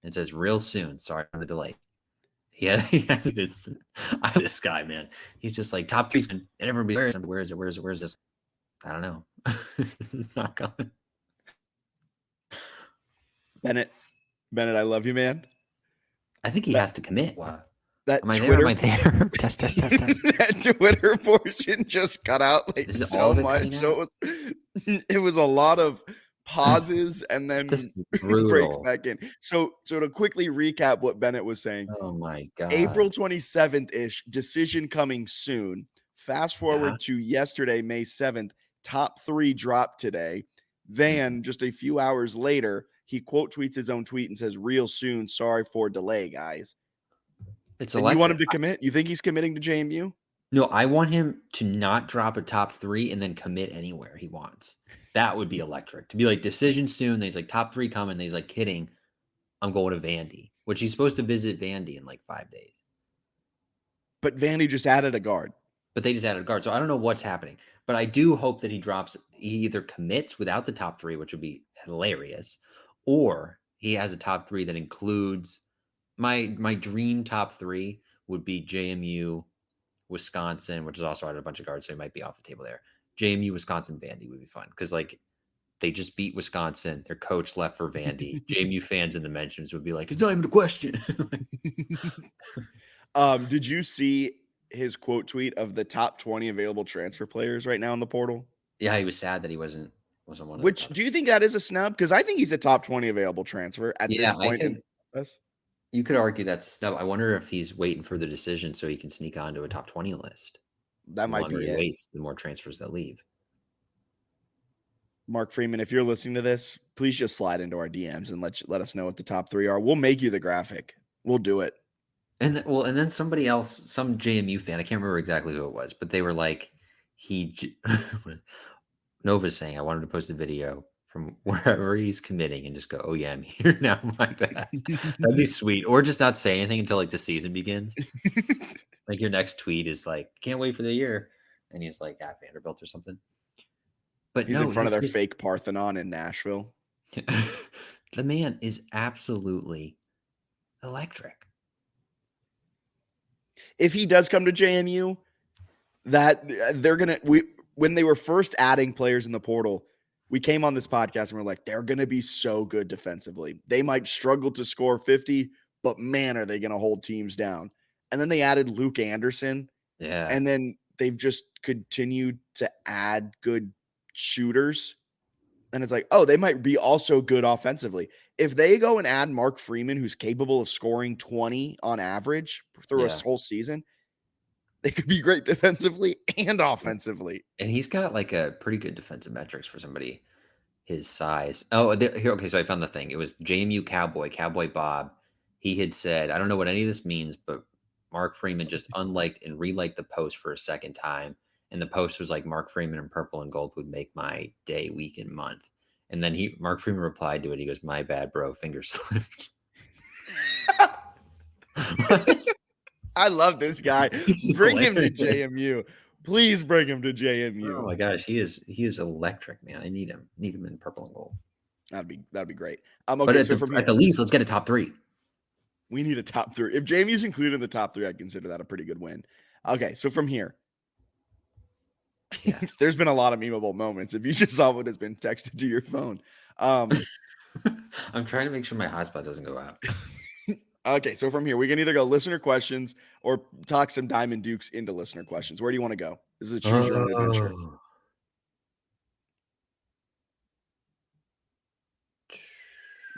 F: It says real soon. Sorry for the delay. Yeah, this guy, man. He's just like top 3's and everyone be where is it? Where's this? I don't know. It's not coming.
G: Bennett, I love you, man.
F: I think he has to commit. Wow.
G: That
F: Am I
G: Twitter,
F: there? Am I there? test.
G: That Twitter portion just cut out like so much. So it was a lot of pauses and then breaks back in. So to quickly recap what Bennett was saying.
F: Oh my God.
G: April 27th-ish, decision coming soon. Fast forward to yesterday, May 7th, top 3 dropped today. Then just a few hours later, he quote tweets his own tweet and says, real soon, sorry for delay, guys. You want him to commit? You think he's committing to JMU?
F: No, I want him to not drop a top 3 and then commit anywhere he wants. That would be electric. To be like, decision soon. Then he's like, top 3 coming. Then he's like, kidding. I'm going to Vandy, which he's supposed to visit Vandy in like 5 days.
G: But Vandy just added a guard.
F: So I don't know what's happening. But I do hope that he either commits without the top 3, which would be hilarious, or he has a top 3 that includes my dream top 3 would be JMU, Wisconsin, which is also added a bunch of guards, so he might be off the table there. JMU, Wisconsin, Vandy would be fun because like they just beat Wisconsin. Their coach left for Vandy. JMU fans in the mentions would be like, it's not even a question.
G: Did you see his quote tweet of the top 20 available transfer players right now in the portal?
F: Yeah, he was sad that he wasn't one of
G: Which, do you think that is a snub? Because I think he's a top 20 available transfer at this point in the process.
F: You could argue that's a snub. I wonder if he's waiting for the decision so he can sneak onto a top 20 list.
G: That might be it.
F: Waits, the more transfers that leave.
G: Mark Freeman, if you're listening to this, please just slide into our DMs and let us know what the top 3 are. We'll make you the graphic. We'll do it.
F: And then somebody else, some JMU fan, I can't remember exactly who it was, but they were like, Nova's saying, I wanted to post a video from wherever he's committing and just go, oh yeah, I'm here now. My bad. That'd be sweet. Or just not say anything until like the season begins. Like your next tweet is like, can't wait for the year. And he's like at Vanderbilt or something. But
G: he's in front of their fake Parthenon in Nashville.
F: The man is absolutely electric.
G: If he does come to JMU, that when they were first adding players in the portal, we came on this podcast and we're like, they're going to be so good defensively. They might struggle to score 50, but man, are they going to hold teams down. And then they added Luke Anderson.
F: Yeah.
G: And then they've just continued to add good shooters. And it's like, oh, they might be also good offensively. If they go and add Mark Freeman, who's capable of scoring 20 on average through a whole season, they could be great defensively and offensively.
F: And he's got like a pretty good defensive metrics for somebody his size. Oh, here. Okay, so I found the thing. It was JMU Cowboy Bob. He had said, I don't know what any of this means, but Mark Freeman just unliked and reliked the post for a second time. And the post was like, Mark Freeman in purple and gold would make my day, week, and month. And then Mark Freeman replied to it. He goes, my bad, bro. Finger slipped.
G: I love this guy. Bring him to JMU. Please bring him to JMU.
F: Oh my gosh, he is electric, man. I need him. Need him in purple and gold.
G: That'd be great.
F: Okay, but at the least, let's get a top 3.
G: We need a top 3. If JMU's included in the top 3, I'd consider that a pretty good win. Okay, so from here, there's been a lot of memeable moments. If you just saw what has been texted to your phone.
F: I'm trying to make sure my hotspot doesn't go out.
G: Okay, so from here, we can either go listener questions or talk some Diamond Dukes into listener questions. Where do you want to go? This is a choose your own adventure.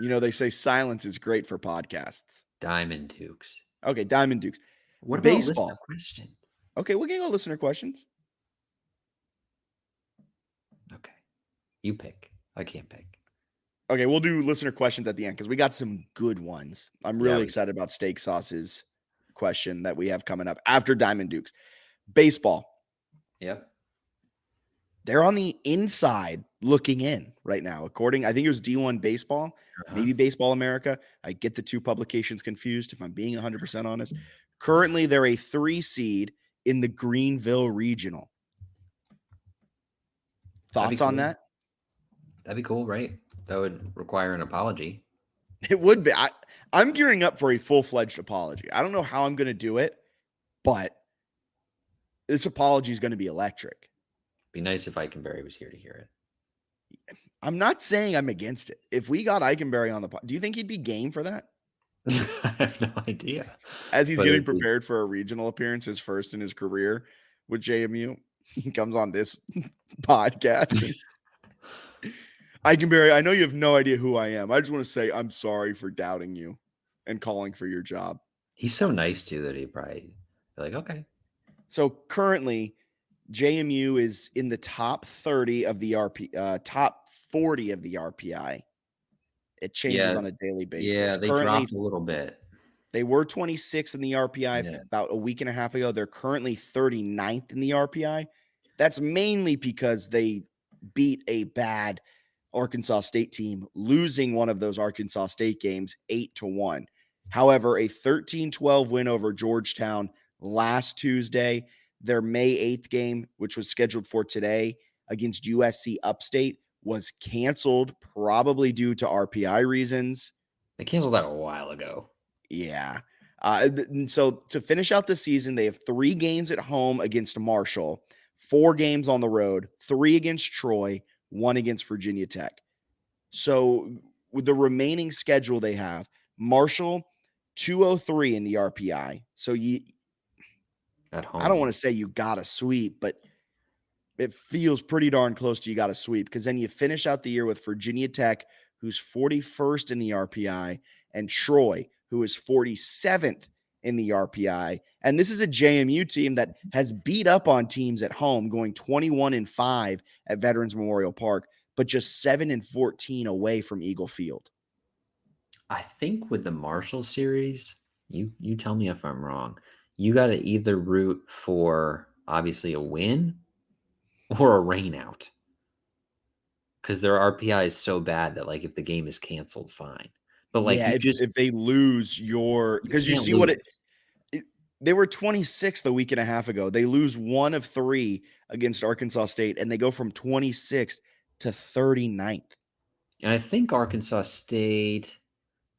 G: You know, they say silence is great for podcasts.
F: Diamond Dukes.
G: Okay, Diamond Dukes.
F: What about
G: baseball
F: question?
G: Okay, we can go listener questions.
F: Okay. You pick. I can't pick.
G: Okay, we'll do listener questions at the end because we got some good ones. I'm really excited about Steak Sauce's question that we have coming up after Diamond Dukes. Baseball.
F: Yep.
G: They're on the inside looking in right now. According, I think it was D1 Baseball, maybe Baseball America. I get the two publications confused if I'm being 100% honest. Currently, they're a 3 seed in the Greenville Regional. Thoughts on that?
F: That'd be cool, right? That would require an apology.
G: It would be. I'm gearing up for a full-fledged apology. I don't know how I'm going to do it, but this apology is going to be electric.
F: Be nice if Eikenberry was here to hear it.
G: I'm not saying I'm against it. If we got Eikenberry on the pod, do you think he'd be game for that?
F: I have no idea.
G: As he's getting prepared for a regional appearance, his first in his career with JMU, he comes on this podcast. Eikenberry, I know you have no idea who I am. I just want to say I'm sorry for doubting you and calling for your job.
F: He's so nice too that he probably be like, okay.
G: So currently, JMU is in the top 30 of the top 40 of the RPI. It changes on a daily basis.
F: Yeah, they dropped a little bit.
G: They were 26 in the RPI about a week and a half ago. They're currently 39th in the RPI. That's mainly because they beat a bad Arkansas State team, losing one of those Arkansas State games 8-1. However, a 13-12 win over Georgetown last Tuesday. Their May 8th game, which was scheduled for today against USC Upstate, was canceled, probably due to RPI reasons.
F: They canceled that a while ago.
G: Yeah. So to finish out the season, they have 3 games at home against Marshall, 4 games on the road, 3 against Troy, 1 against Virginia Tech. So with the remaining schedule they have, Marshall 203 in the RPI. So
F: at home.
G: I don't want to say you got a sweep, but it feels pretty darn close to you got a sweep, because then you finish out the year with Virginia Tech, who's 41st in the RPI, and Troy, who is 47th in the RPI. And this is a JMU team that has beat up on teams at home, going 21-5 at Veterans Memorial Park, but just 7-14 away from Eagle Field.
F: I think with the Marshall series, you tell me if I'm wrong, you got to either root for obviously a win or a rain out, because their RPI is so bad that, like, if the game is canceled, fine. But like,
G: if they lose because you see what they were 26th a week and a half ago. They lose 1 of 3 against Arkansas State, and they go from 26th to 39th.
F: And I think Arkansas State,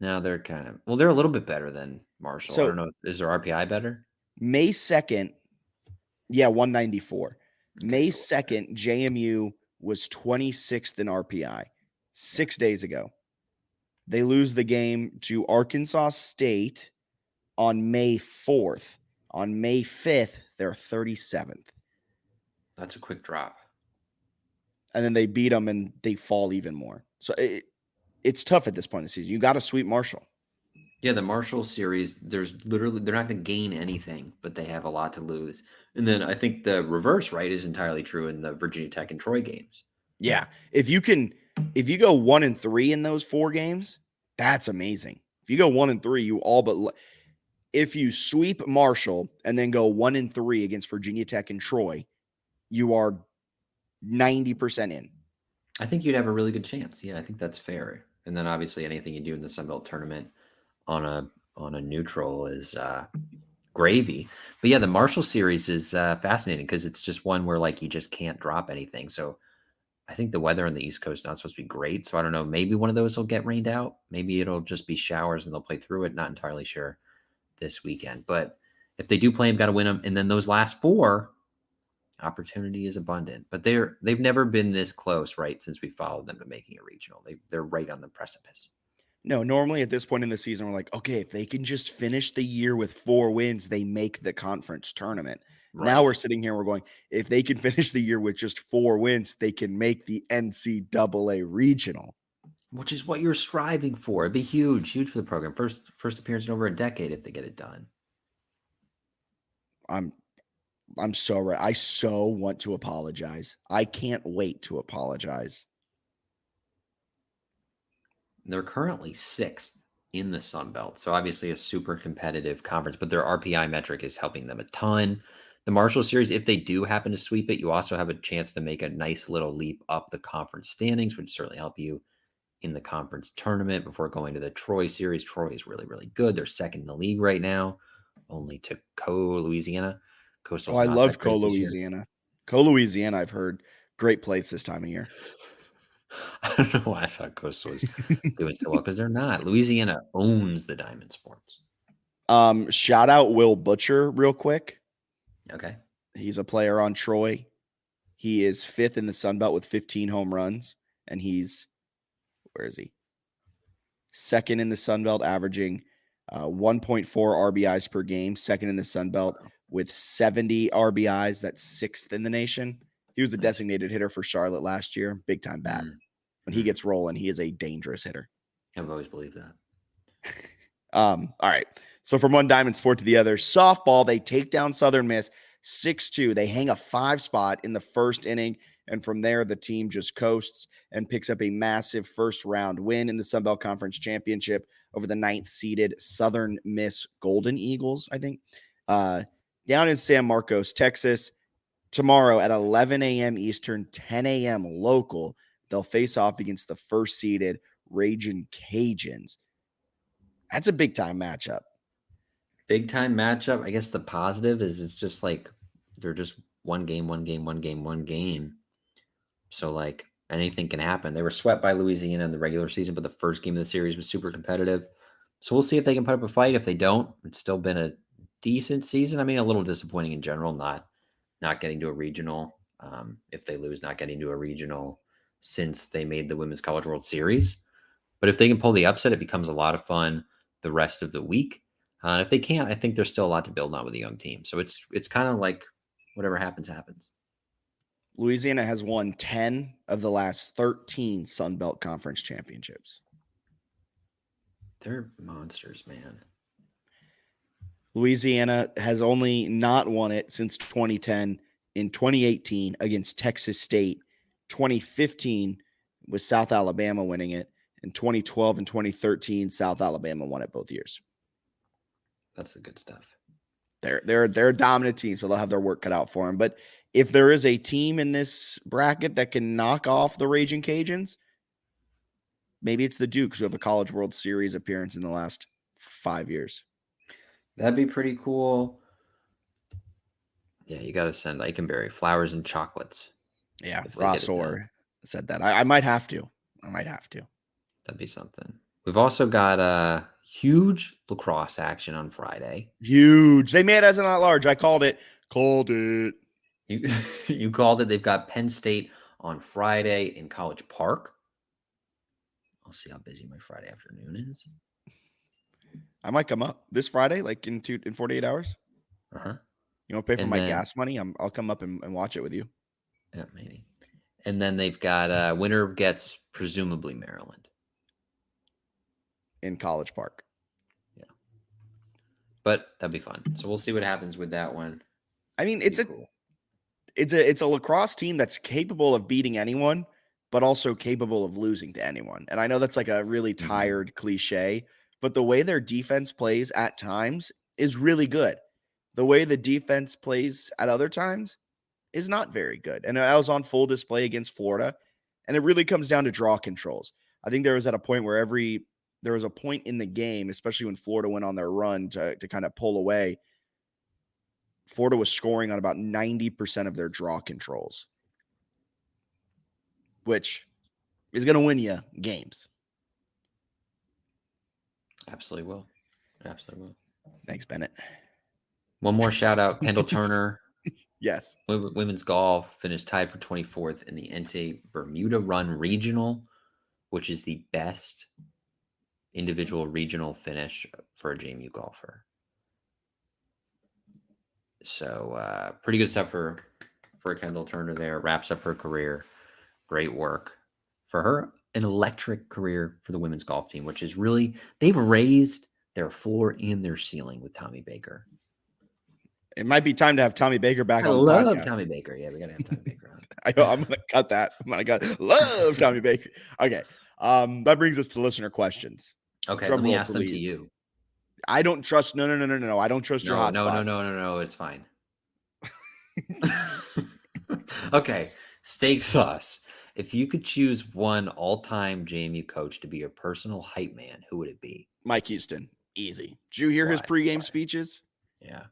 F: now they're they're a little bit better than Marshall. So, I don't know. Is their RPI better?
G: May 2nd, 194. Okay, May 2nd, JMU was 26th in RPI 6 days ago. They lose the game to Arkansas State on May 4th. On May 5th, they're 37th.
F: That's a quick drop.
G: and then they beat them and they fall even more. So it's tough at this point in the season. You got to sweep Marshall.
F: Yeah, the Marshall series, they're not going to gain anything, but they have a lot to lose. And then I think the reverse, right, is entirely true in the Virginia Tech and Troy games.
G: Yeah. If you go 1-3 in those 4 games, that's amazing. If you go 1-3, you all but if you sweep Marshall and then go 1-3 against Virginia Tech and Troy, you are 90% in.
F: I think you'd have a really good chance. Yeah, I think that's fair. And then obviously anything you do in the Sun Belt tournament on a neutral is gravy. But yeah, the Marshall series is fascinating because it's just one where like you just can't drop anything. So I think the weather on the East Coast is not supposed to be great. So I don't know. Maybe one of those will get rained out. Maybe it'll just be showers and they'll play through it. Not entirely sure this weekend. But if they do play them, got to win them. And then those last 4, opportunity is abundant. But they've never been this close, right, since we followed them to making a regional. They're right on the precipice.
G: No, normally at this point in the season, we're like, okay, if they can just finish the year with 4 wins, they make the conference tournament. Right. Now we're sitting here and we're going, if they can finish the year with just 4 wins, they can make the NCAA regional.
F: Which is what you're striving for. It'd be huge for the program. First appearance in over a decade if they get it done.
G: I'm so right. I so want to apologize. I can't wait to apologize.
F: They're currently 6th in the Sun Belt. So obviously a super competitive conference, but their RPI metric is helping them a ton. The Marshall series, if they do happen to sweep it, you also have a chance to make a nice little leap up the conference standings, which certainly help you in the conference tournament before going to the Troy series. Troy is really, really good. They're 2nd in the league right now, only to Louisiana.
G: Coastal's I love Louisiana. Louisiana, I've heard, great place this time of year.
F: I don't know why I thought Coastal was doing so well because they're not. Louisiana owns the Diamond Sports.
G: Shout out Will Butcher real quick.
F: Okay.
G: He's a player on Troy. He is 5th in the Sun Belt with 15 home runs, and he's where is he? 2nd in the Sun Belt, averaging 1.4 RBIs per game. 2nd in the Sun Belt with 70 RBIs. That's 6th in the nation. He was the designated hitter for Charlotte last year. Big time bat. When he gets rolling, he is a dangerous hitter.
F: I've always believed that.
G: All right. So from one Diamond Sport to the other, softball, they take down Southern Miss 6-2. They hang a 5 spot in the first inning. And from there, the team just coasts and picks up a massive first round win in the Sun Belt Conference Championship over the 9th seeded Southern Miss Golden Eagles, I think, down in San Marcos, Texas. Tomorrow at 11 a.m. Eastern, 10 a.m. local, they'll face off against the first seeded Ragin' Cajuns. That's a big time matchup.
F: Big time matchup. I guess the positive is it's just like they're just one game. So like anything can happen. They were swept by Louisiana in the regular season, but the first game of the series was super competitive. So we'll see if they can put up a fight. If they don't, it's still been a decent season. I mean, a little disappointing in general, not getting to a regional. If they lose, not getting to a regional since they made the Women's College World Series. But if they can pull the upset, it becomes a lot of fun the rest of the week. And if they can't, I think there's still a lot to build on with a young team. So it's kind of like whatever happens, happens.
G: Louisiana has won 10 of the last 13 Sun Belt Conference championships.
F: They're monsters, man.
G: Louisiana has only not won it since 2010. In 2018 against Texas State. 2015 was South Alabama winning it. In 2012 and 2013, South Alabama won it both years.
F: That's the good stuff.
G: They're a dominant team, so they'll have their work cut out for them. But if there is a team in this bracket that can knock off the Ragin' Cajuns, maybe it's the Dukes, who have a College World Series appearance in the last 5 years.
F: That'd be pretty cool. Yeah, you got to send Eikenberry flowers and chocolates.
G: Yeah, Ross Orr said that. I might have to.
F: That'd be something. We've also got huge lacrosse action on Friday.
G: Huge. They made us an at-large. I called it.
F: You called it. They've got Penn State on Friday in College Park. I'll see how busy my Friday afternoon is.
G: I might come up this Friday, like in 48 hours.
F: Uh-huh.
G: You want to pay for my gas money? I'll come up and watch it with you.
F: Yeah, maybe. And then they've got winner gets presumably Maryland
G: in College Park.
F: Yeah, but that'd be fun. So we'll see what happens with that one.
G: I mean,
F: Cool.
G: it's a lacrosse team that's capable of beating anyone, but also capable of losing to anyone. And I know that's like a really tired cliche, but the way their defense plays at times is really good. The way the defense plays at other times is not very good. And I was on full display against Florida, and it really comes down to draw controls. I think there was at a point where there was a point in the game, especially when Florida went on their run to kind of pull away. Florida was scoring on about 90% of their draw controls, which is going to win you games.
F: Absolutely will. Absolutely will.
G: Thanks, Bennett.
F: One more shout out, Kendall Turner.
G: Yes.
F: Women's golf finished tied for 24th in the NCAA Bermuda Run Regional, which is the best individual regional finish for a JMU golfer. So pretty good stuff for Kendall Turner there. Wraps up her career. Great work for her. An electric career for the women's golf team, which is really, they've raised their floor and their ceiling with Tommy Baker.
G: It might be time to have Tommy Baker back on the
F: love
G: podcast.
F: Tommy Baker. Yeah, we got to have Tommy Baker on.
G: I'm going to cut that. Love Tommy Baker. Okay. That brings us to listener questions.
F: Okay,
G: Drum
F: let me
G: roll,
F: ask
G: please.
F: them to you.
G: I don't trust. No. I don't trust your hotspot.
F: No. It's fine. Okay. Steak sauce. If you could choose one all-time JMU coach to be your personal hype man, who would it be?
G: Mike Houston. Easy. Did you hear his pregame speeches?
F: Yeah.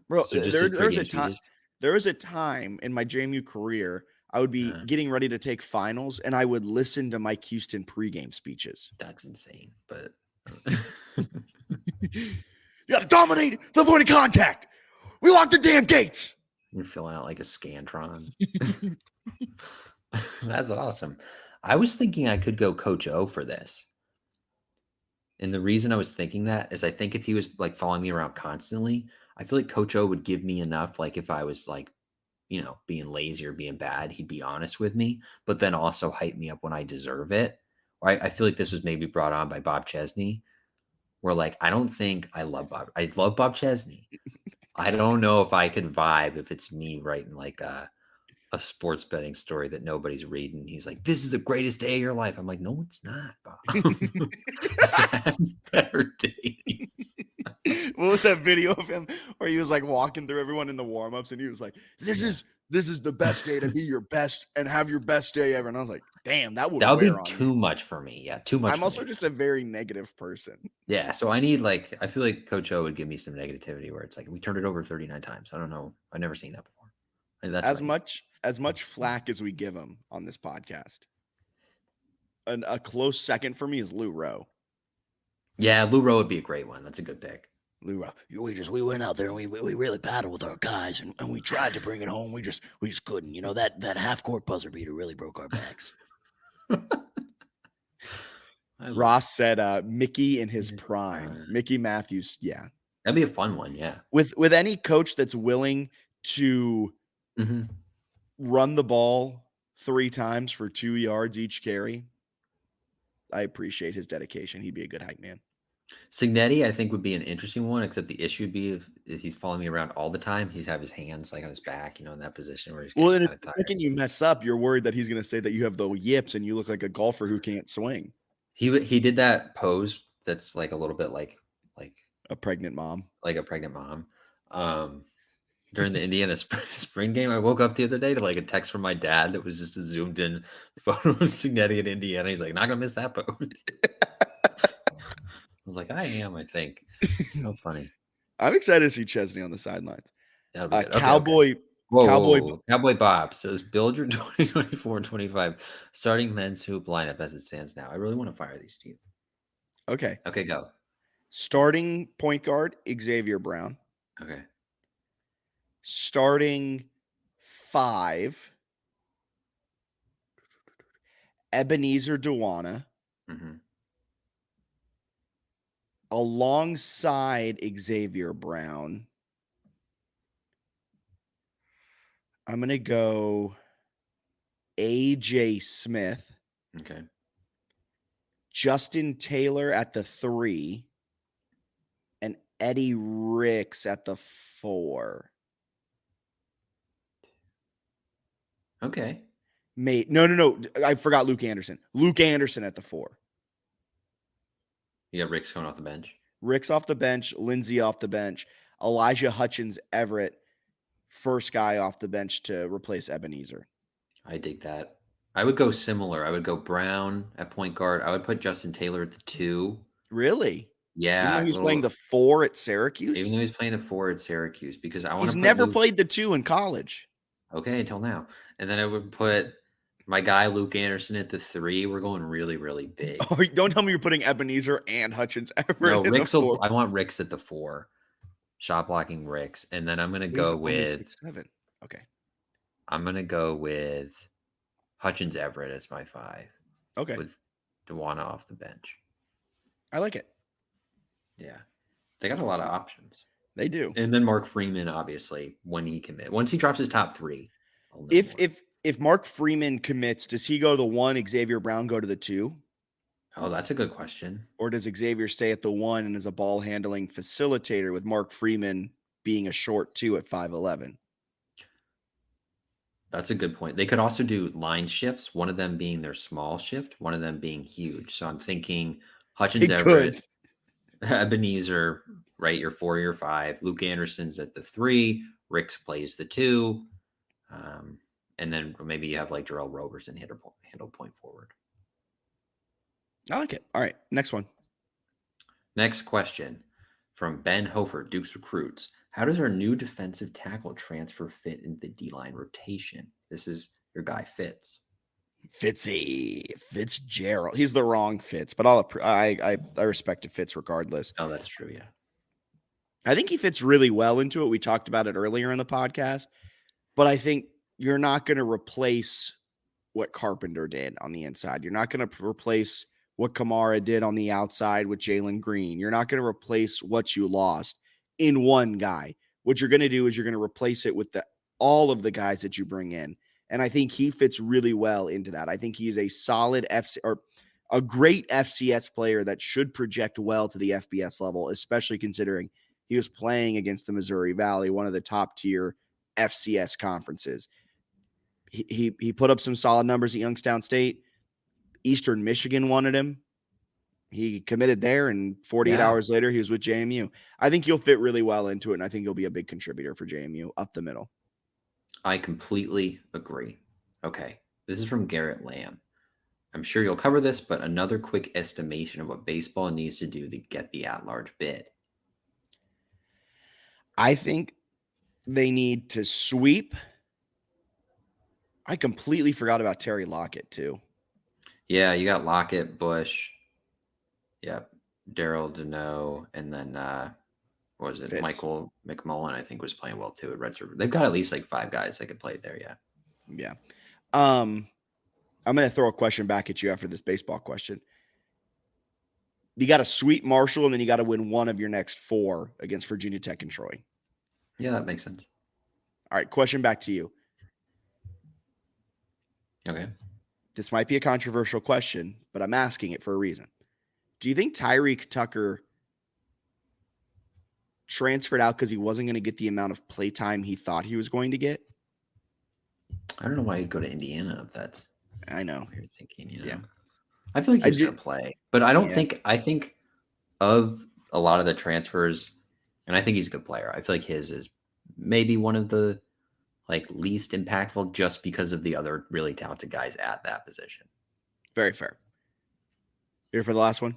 G: Bro,
F: So
G: there was a time in my JMU career I would be getting ready to take finals, and I would listen to Mike Houston pregame speeches.
F: That's insane, but
G: you got to dominate the point of contact. We lock the damn gates.
F: You're filling out like a Scantron. That's awesome. I was thinking I could go Coach O for this. And the reason I was thinking that is I think if he was like following me around constantly, I feel like Coach O would give me enough. Like if I was like, being lazy or being bad, he'd be honest with me, but then also hype me up when I deserve it. Right? I feel like this was maybe brought on by Bob Chesney, where like, I don't think I love Bob. I love Bob Chesney. I don't know if I could vibe if it's me writing like a sports betting story that nobody's reading. He's like, this is the greatest day of your life. I'm like, no, it's not, Bob. I've had better days.
G: What was that video of him where he was like walking through everyone in the warm-ups and he was like, this is the best day to be your best and have your best day ever. And I was like, damn, that would
F: be too much for me. Yeah, too much.
G: I'm also just a very negative person.
F: Yeah, so I need I feel like Coach O would give me some negativity where it's like, we turned it over 39 times. I don't know. I've never seen that before. That's
G: as much flack as we give him on this podcast. And a close second for me is Lou Rowe.
F: Yeah, Lou Rowe would be a great one. That's a good pick.
G: Lou Rowe. We went out there and we really battled with our guys and we tried to bring it home. We just couldn't. That half court buzzer beater really broke our backs. Ross said Mickey in his prime. Mickey Matthews. Yeah.
F: That'd be a fun one. Yeah.
G: With any coach that's willing to run the ball 3 times for 2 yards each carry, I appreciate his dedication. He'd be a good hype man.
F: Signetti, I think, would be an interesting one, except the issue would be if he's following me around all the time, he's have his hands like on his back, in that position where he's
G: then if you mess up, you're worried that he's going to say that you have the yips and you look like a golfer who can't swing.
F: He did that pose that's like a little bit like
G: a pregnant mom.
F: Like a pregnant mom. During the Indiana spring game, I woke up the other day to like a text from my dad that was just a zoomed in photo of Signetti in Indiana. He's like, not gonna miss that pose. I was like, I am, I think. So funny.
G: I'm excited to see Chesney on the sidelines.
F: That'll be good.
G: Cowboy.
F: Okay. Whoa. Cowboy Bob says, build your 2024-25 starting men's hoop lineup as it stands now. I really want to fire these two.
G: Okay.
F: Okay, go.
G: Starting point guard, Xavier Brown.
F: Okay.
G: Starting 5, Ebenezer Duwana. Alongside Xavier Brown, I'm going to go AJ Smith,
F: Okay.
G: Justin Taylor at the 3, and Eddie Ricks at the 4.
F: Okay.
G: No. I forgot Luke Anderson. Luke Anderson at the 4.
F: You got Rick's coming off the bench.
G: Rick's off the bench. Lindsey off the bench. Elijah Hutchins Everett, first guy off the bench to replace Ebenezer.
F: I dig that. I would go similar. I would go Brown at point guard. I would put Justin Taylor at the 2.
G: Really?
F: Yeah.
G: Even though he's playing the 4 at Syracuse?
F: Even though he's playing a 4 at Syracuse, because I want to
G: He's
F: put
G: never
F: Luke,
G: played the 2 in college.
F: okay, until now. And then I would put my guy Luke Anderson at the 3. We're going really, really big.
G: Oh, don't tell me you're putting Ebenezer and Hutchins Everett
F: No,
G: in
F: Rick's
G: the 4.
F: I want Rick's at the 4. Shot blocking Rick's. And then I'm gonna go with
G: 6'7". Okay.
F: I'm gonna go with Hutchins Everett as my 5.
G: Okay.
F: With Dewana off the bench.
G: I like it.
F: Yeah. They got a lot of options.
G: They do.
F: And then Mark Freeman, obviously, when he commit. Once he drops his top 3. I'll know
G: If
F: more.
G: if Mark Freeman commits, does he go to the 1, Xavier Brown go to the 2?
F: Oh, that's a good question.
G: Or does Xavier stay at the 1 and is a ball handling facilitator with Mark Freeman being a short 2 at 5'11"?
F: That's a good point. They could also do line shifts, one of them being their small shift, one of them being huge. So I'm thinking Hutchins
G: They
F: Everett,
G: could.
F: Ebenezer, right? Your 4, your 5. Luke Anderson's at the 3. Ricks plays the 2. And then maybe you have like Jarrell Roberson handle point forward.
G: I like it. All right. Next one.
F: Next question from Ben Hofer, Duke's Recruits. How does our new defensive tackle transfer fit into the D-line rotation? This is your guy Fitz.
G: Fitzgerald. He's the wrong Fitz, but I respect Fitz regardless.
F: Oh, that's true. Yeah.
G: I think he fits really well into it. We talked about it earlier in the podcast, but I think you're not going to replace what Carpenter did on the inside. You're not going to replace what Kamara did on the outside with Jalen Green. You're not going to replace what you lost in one guy. What you're going to do is you're going to replace it with all of the guys that you bring in. And I think he fits really well into that. I think he's a solid a great FCS player that should project well to the FBS level, especially considering he was playing against the Missouri Valley, one of the top tier FCS conferences. He put up some solid numbers at Youngstown State. Eastern Michigan wanted him. He committed there, and 48 hours later, he was with JMU. I think he'll fit really well into it, and I think he'll be a big contributor for JMU up the middle.
F: I completely agree. Okay. This is from Garrett Lamb. I'm sure you'll cover this, but another quick estimation of what baseball needs to do to get the at-large bid.
G: I think they need to sweep. I completely forgot about Terry Lockett, too.
F: Yeah, you got Lockett, Bush, Daryl Deneau, and then what was it?
G: Fitz.
F: Michael McMullen, I think, was playing well too at Red River. They've got at least like 5 guys that could play there. Yeah.
G: I'm going to throw a question back at you after this baseball question. You got to sweep Marshall, and then you got to win one of your next 4 against Virginia Tech and Troy.
F: Yeah, that makes sense.
G: All right, question back to you.
F: Okay.
G: This might be a controversial question, but I'm asking it for a reason. Do you think Tyreek Tucker transferred out because he wasn't going to get the amount of play time he thought he was going to get?
F: I don't know why he'd go to Indiana if that's
G: I know.
F: what you're thinking.
G: Yeah.
F: I feel like he's going to play, but I don't think. I think of a lot of the transfers, and I think he's a good player. I feel like his is maybe one of the least impactful, just because of the other really talented guys at that position.
G: Very fair. Here for the last one.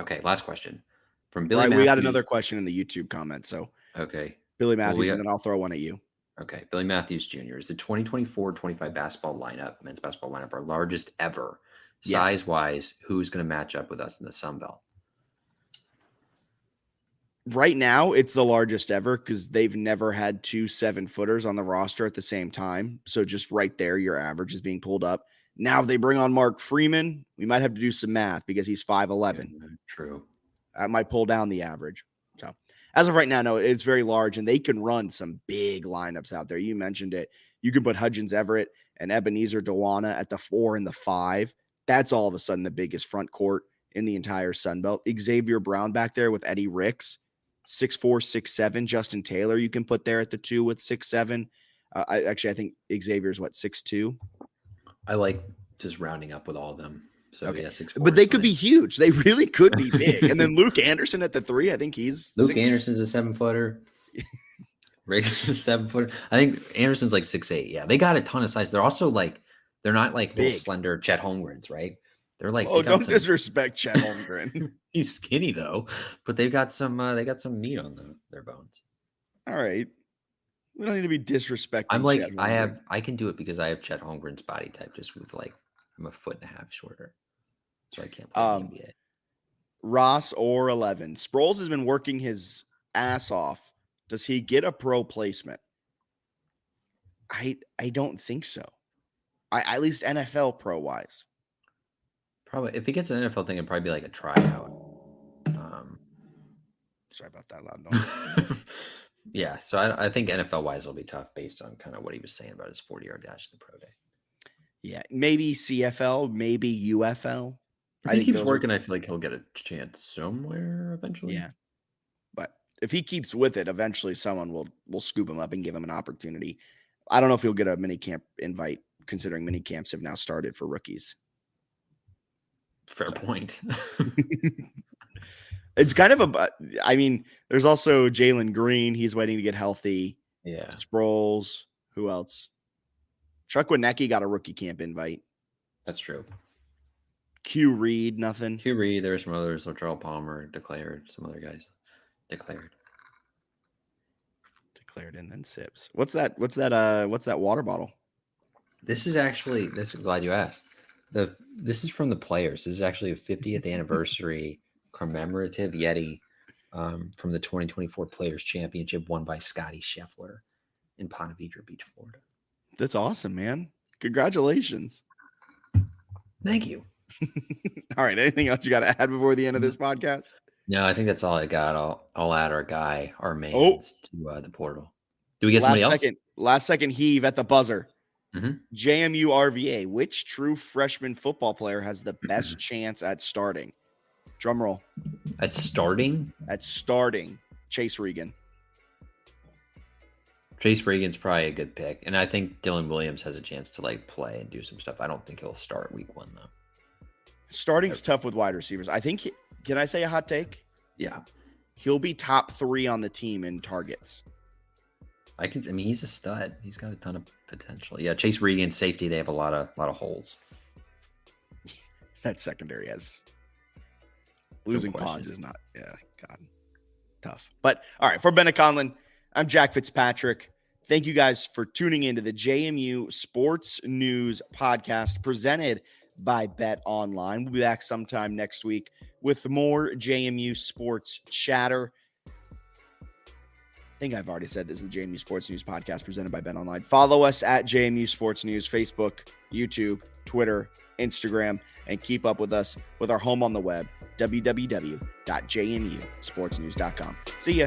F: Okay, last question from Billy.
G: Right,
F: Matthews.
G: we got another question in the YouTube comment. So
F: okay,
G: Billy Matthews, and then I'll throw one at you.
F: Okay, Billy Matthews Jr. is the 2024-25 basketball lineup, men's basketball lineup, our largest ever. Size-wise, who's going to match up with us in the Sun Belt?
G: Right now, it's the largest ever because they've never had 2 7-footers on the roster at the same time. So just right there, your average is being pulled up. Now, if they bring on Mark Freeman, we might have to do some math because he's 5'11".
F: True.
G: That might pull down the average. So as of right now, no, it's very large, and they can run some big lineups out there. You mentioned it. You can put Hudgens Everett and Ebenezer Dewana at the 4 and the 5. That's all of a sudden the biggest front court in the entire Sun Belt. Xavier Brown back there with Eddie Ricks, 6'4", 6'7". Justin Taylor you can put there at the 2 with 6'7". I think Xavier's 6'2".
F: I like just rounding up with all of them. So
G: Okay.
F: yeah, 6'4".
G: But they could be huge. They really could be big. And then Luke Anderson at the 3, I think he's
F: Luke Anderson's a 7-footer. Riggs is a 7-footer. I think Anderson's 6'8". Yeah, they got a ton of size. They're also they're not little
G: big,
F: slender Chet Holmgrens, right? They're
G: don't disrespect Chet Holmgren.
F: He's skinny though, but they've got some meat on their bones.
G: All right. We don't need to be disrespecting.
F: Chet I can do it because I have Chet Holmgren's body type, just with I'm a 1.5 shorter. So I can't play in the NBA.
G: Ross or 11. Sproles has been working his ass off. Does he get a pro placement? I don't think so. At least NFL pro wise.
F: Probably if he gets an NFL thing, it'd probably be a tryout.
G: Sorry about that loud noise.
F: Yeah, so I think NFL wise it'll be tough based on kind of what he was saying about his 40-yard dash at the pro day. Yeah,
G: maybe CFL, maybe UFL.
F: If he keeps working, I feel like he'll get a chance somewhere eventually.
G: Yeah, but if he keeps with it, eventually someone will scoop him up and give him an opportunity. I don't know if he'll get a mini camp invite, considering mini camps have now started for rookies.
F: Fair point.
G: It's kind of there's also Jalen Green. He's waiting to get healthy.
F: Yeah.
G: Sproles. Who else? Chuck Wienecki got a rookie camp invite.
F: That's true.
G: Q Reed, nothing.
F: Q Reed, there's some others. Latrell Palmer declared. Some other guys declared.
G: Declared and then sips. What's that water bottle?
F: This is actually, glad you asked. This is from the players. This is actually a 50th anniversary commemorative Yeti from the 2024 Players Championship won by Scotty Scheffler in Ponte Vedra Beach, Florida. That's
G: awesome, man. Congratulations.
F: Thank you.
G: All right. Anything else you got to add before the end of this podcast?
F: No, I think that's all I got. I'll add our mains to the portal. Do we get somebody else?
G: Last second heave at the buzzer.
F: Mm-hmm.
G: JMU RVA. Which true freshman football player has the best chance at starting? Drum roll.
F: At starting?
G: Chase Regan.
F: Chase Regan's probably a good pick. And I think Dylan Williams has a chance to play and do some stuff. I don't think he'll start week 1 though.
G: Starting's tough with wide receivers. I think, can I say a hot take?
F: Yeah.
G: He'll be top 3 on the team in targets.
F: He's a stud. He's got a ton of potential. Yeah, Chase Regan, safety, they have a lot of holes.
G: That secondary has losing pods is not, tough. But all right, for Bennett Conlon, I'm Jack Fitzpatrick. Thank you guys for tuning into the JMU Sports News Podcast presented by Bet Online. We'll be back sometime next week with more JMU sports chatter. I think I've already said this is the JMU Sports News Podcast presented by Bet Online. Follow us at JMU Sports News, Facebook, YouTube, Twitter, Instagram, and keep up with us with our home on the web, www.jmusportsnews.com. See ya.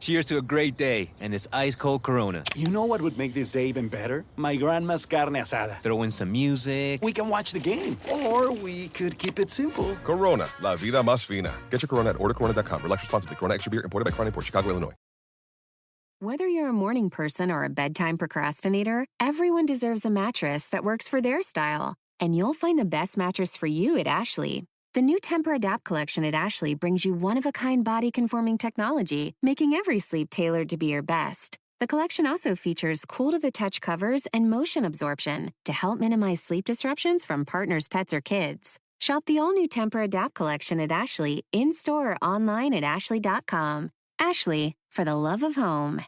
A: Cheers to a great day and this ice-cold Corona.
B: You know what would make this day even better? My grandma's carne asada.
A: Throw in some music.
B: We can watch the game. Or we could keep it simple.
C: Corona, la vida más fina. Get your Corona at ordercorona.com. Relax responsibly. Corona Extra Beer, imported by Crown Imports, Chicago, Illinois.
D: Whether you're a morning person or a bedtime procrastinator, everyone deserves a mattress that works for their style. And you'll find the best mattress for you at Ashley. The new Temper-Adapt collection at Ashley brings you one-of-a-kind body-conforming technology, making every sleep tailored to be your best. The collection also features cool-to-the-touch covers and motion absorption to help minimize sleep disruptions from partners, pets, or kids. Shop the all-new Temper-Adapt collection at Ashley, in-store or online at ashley.com. Ashley, for the love of home.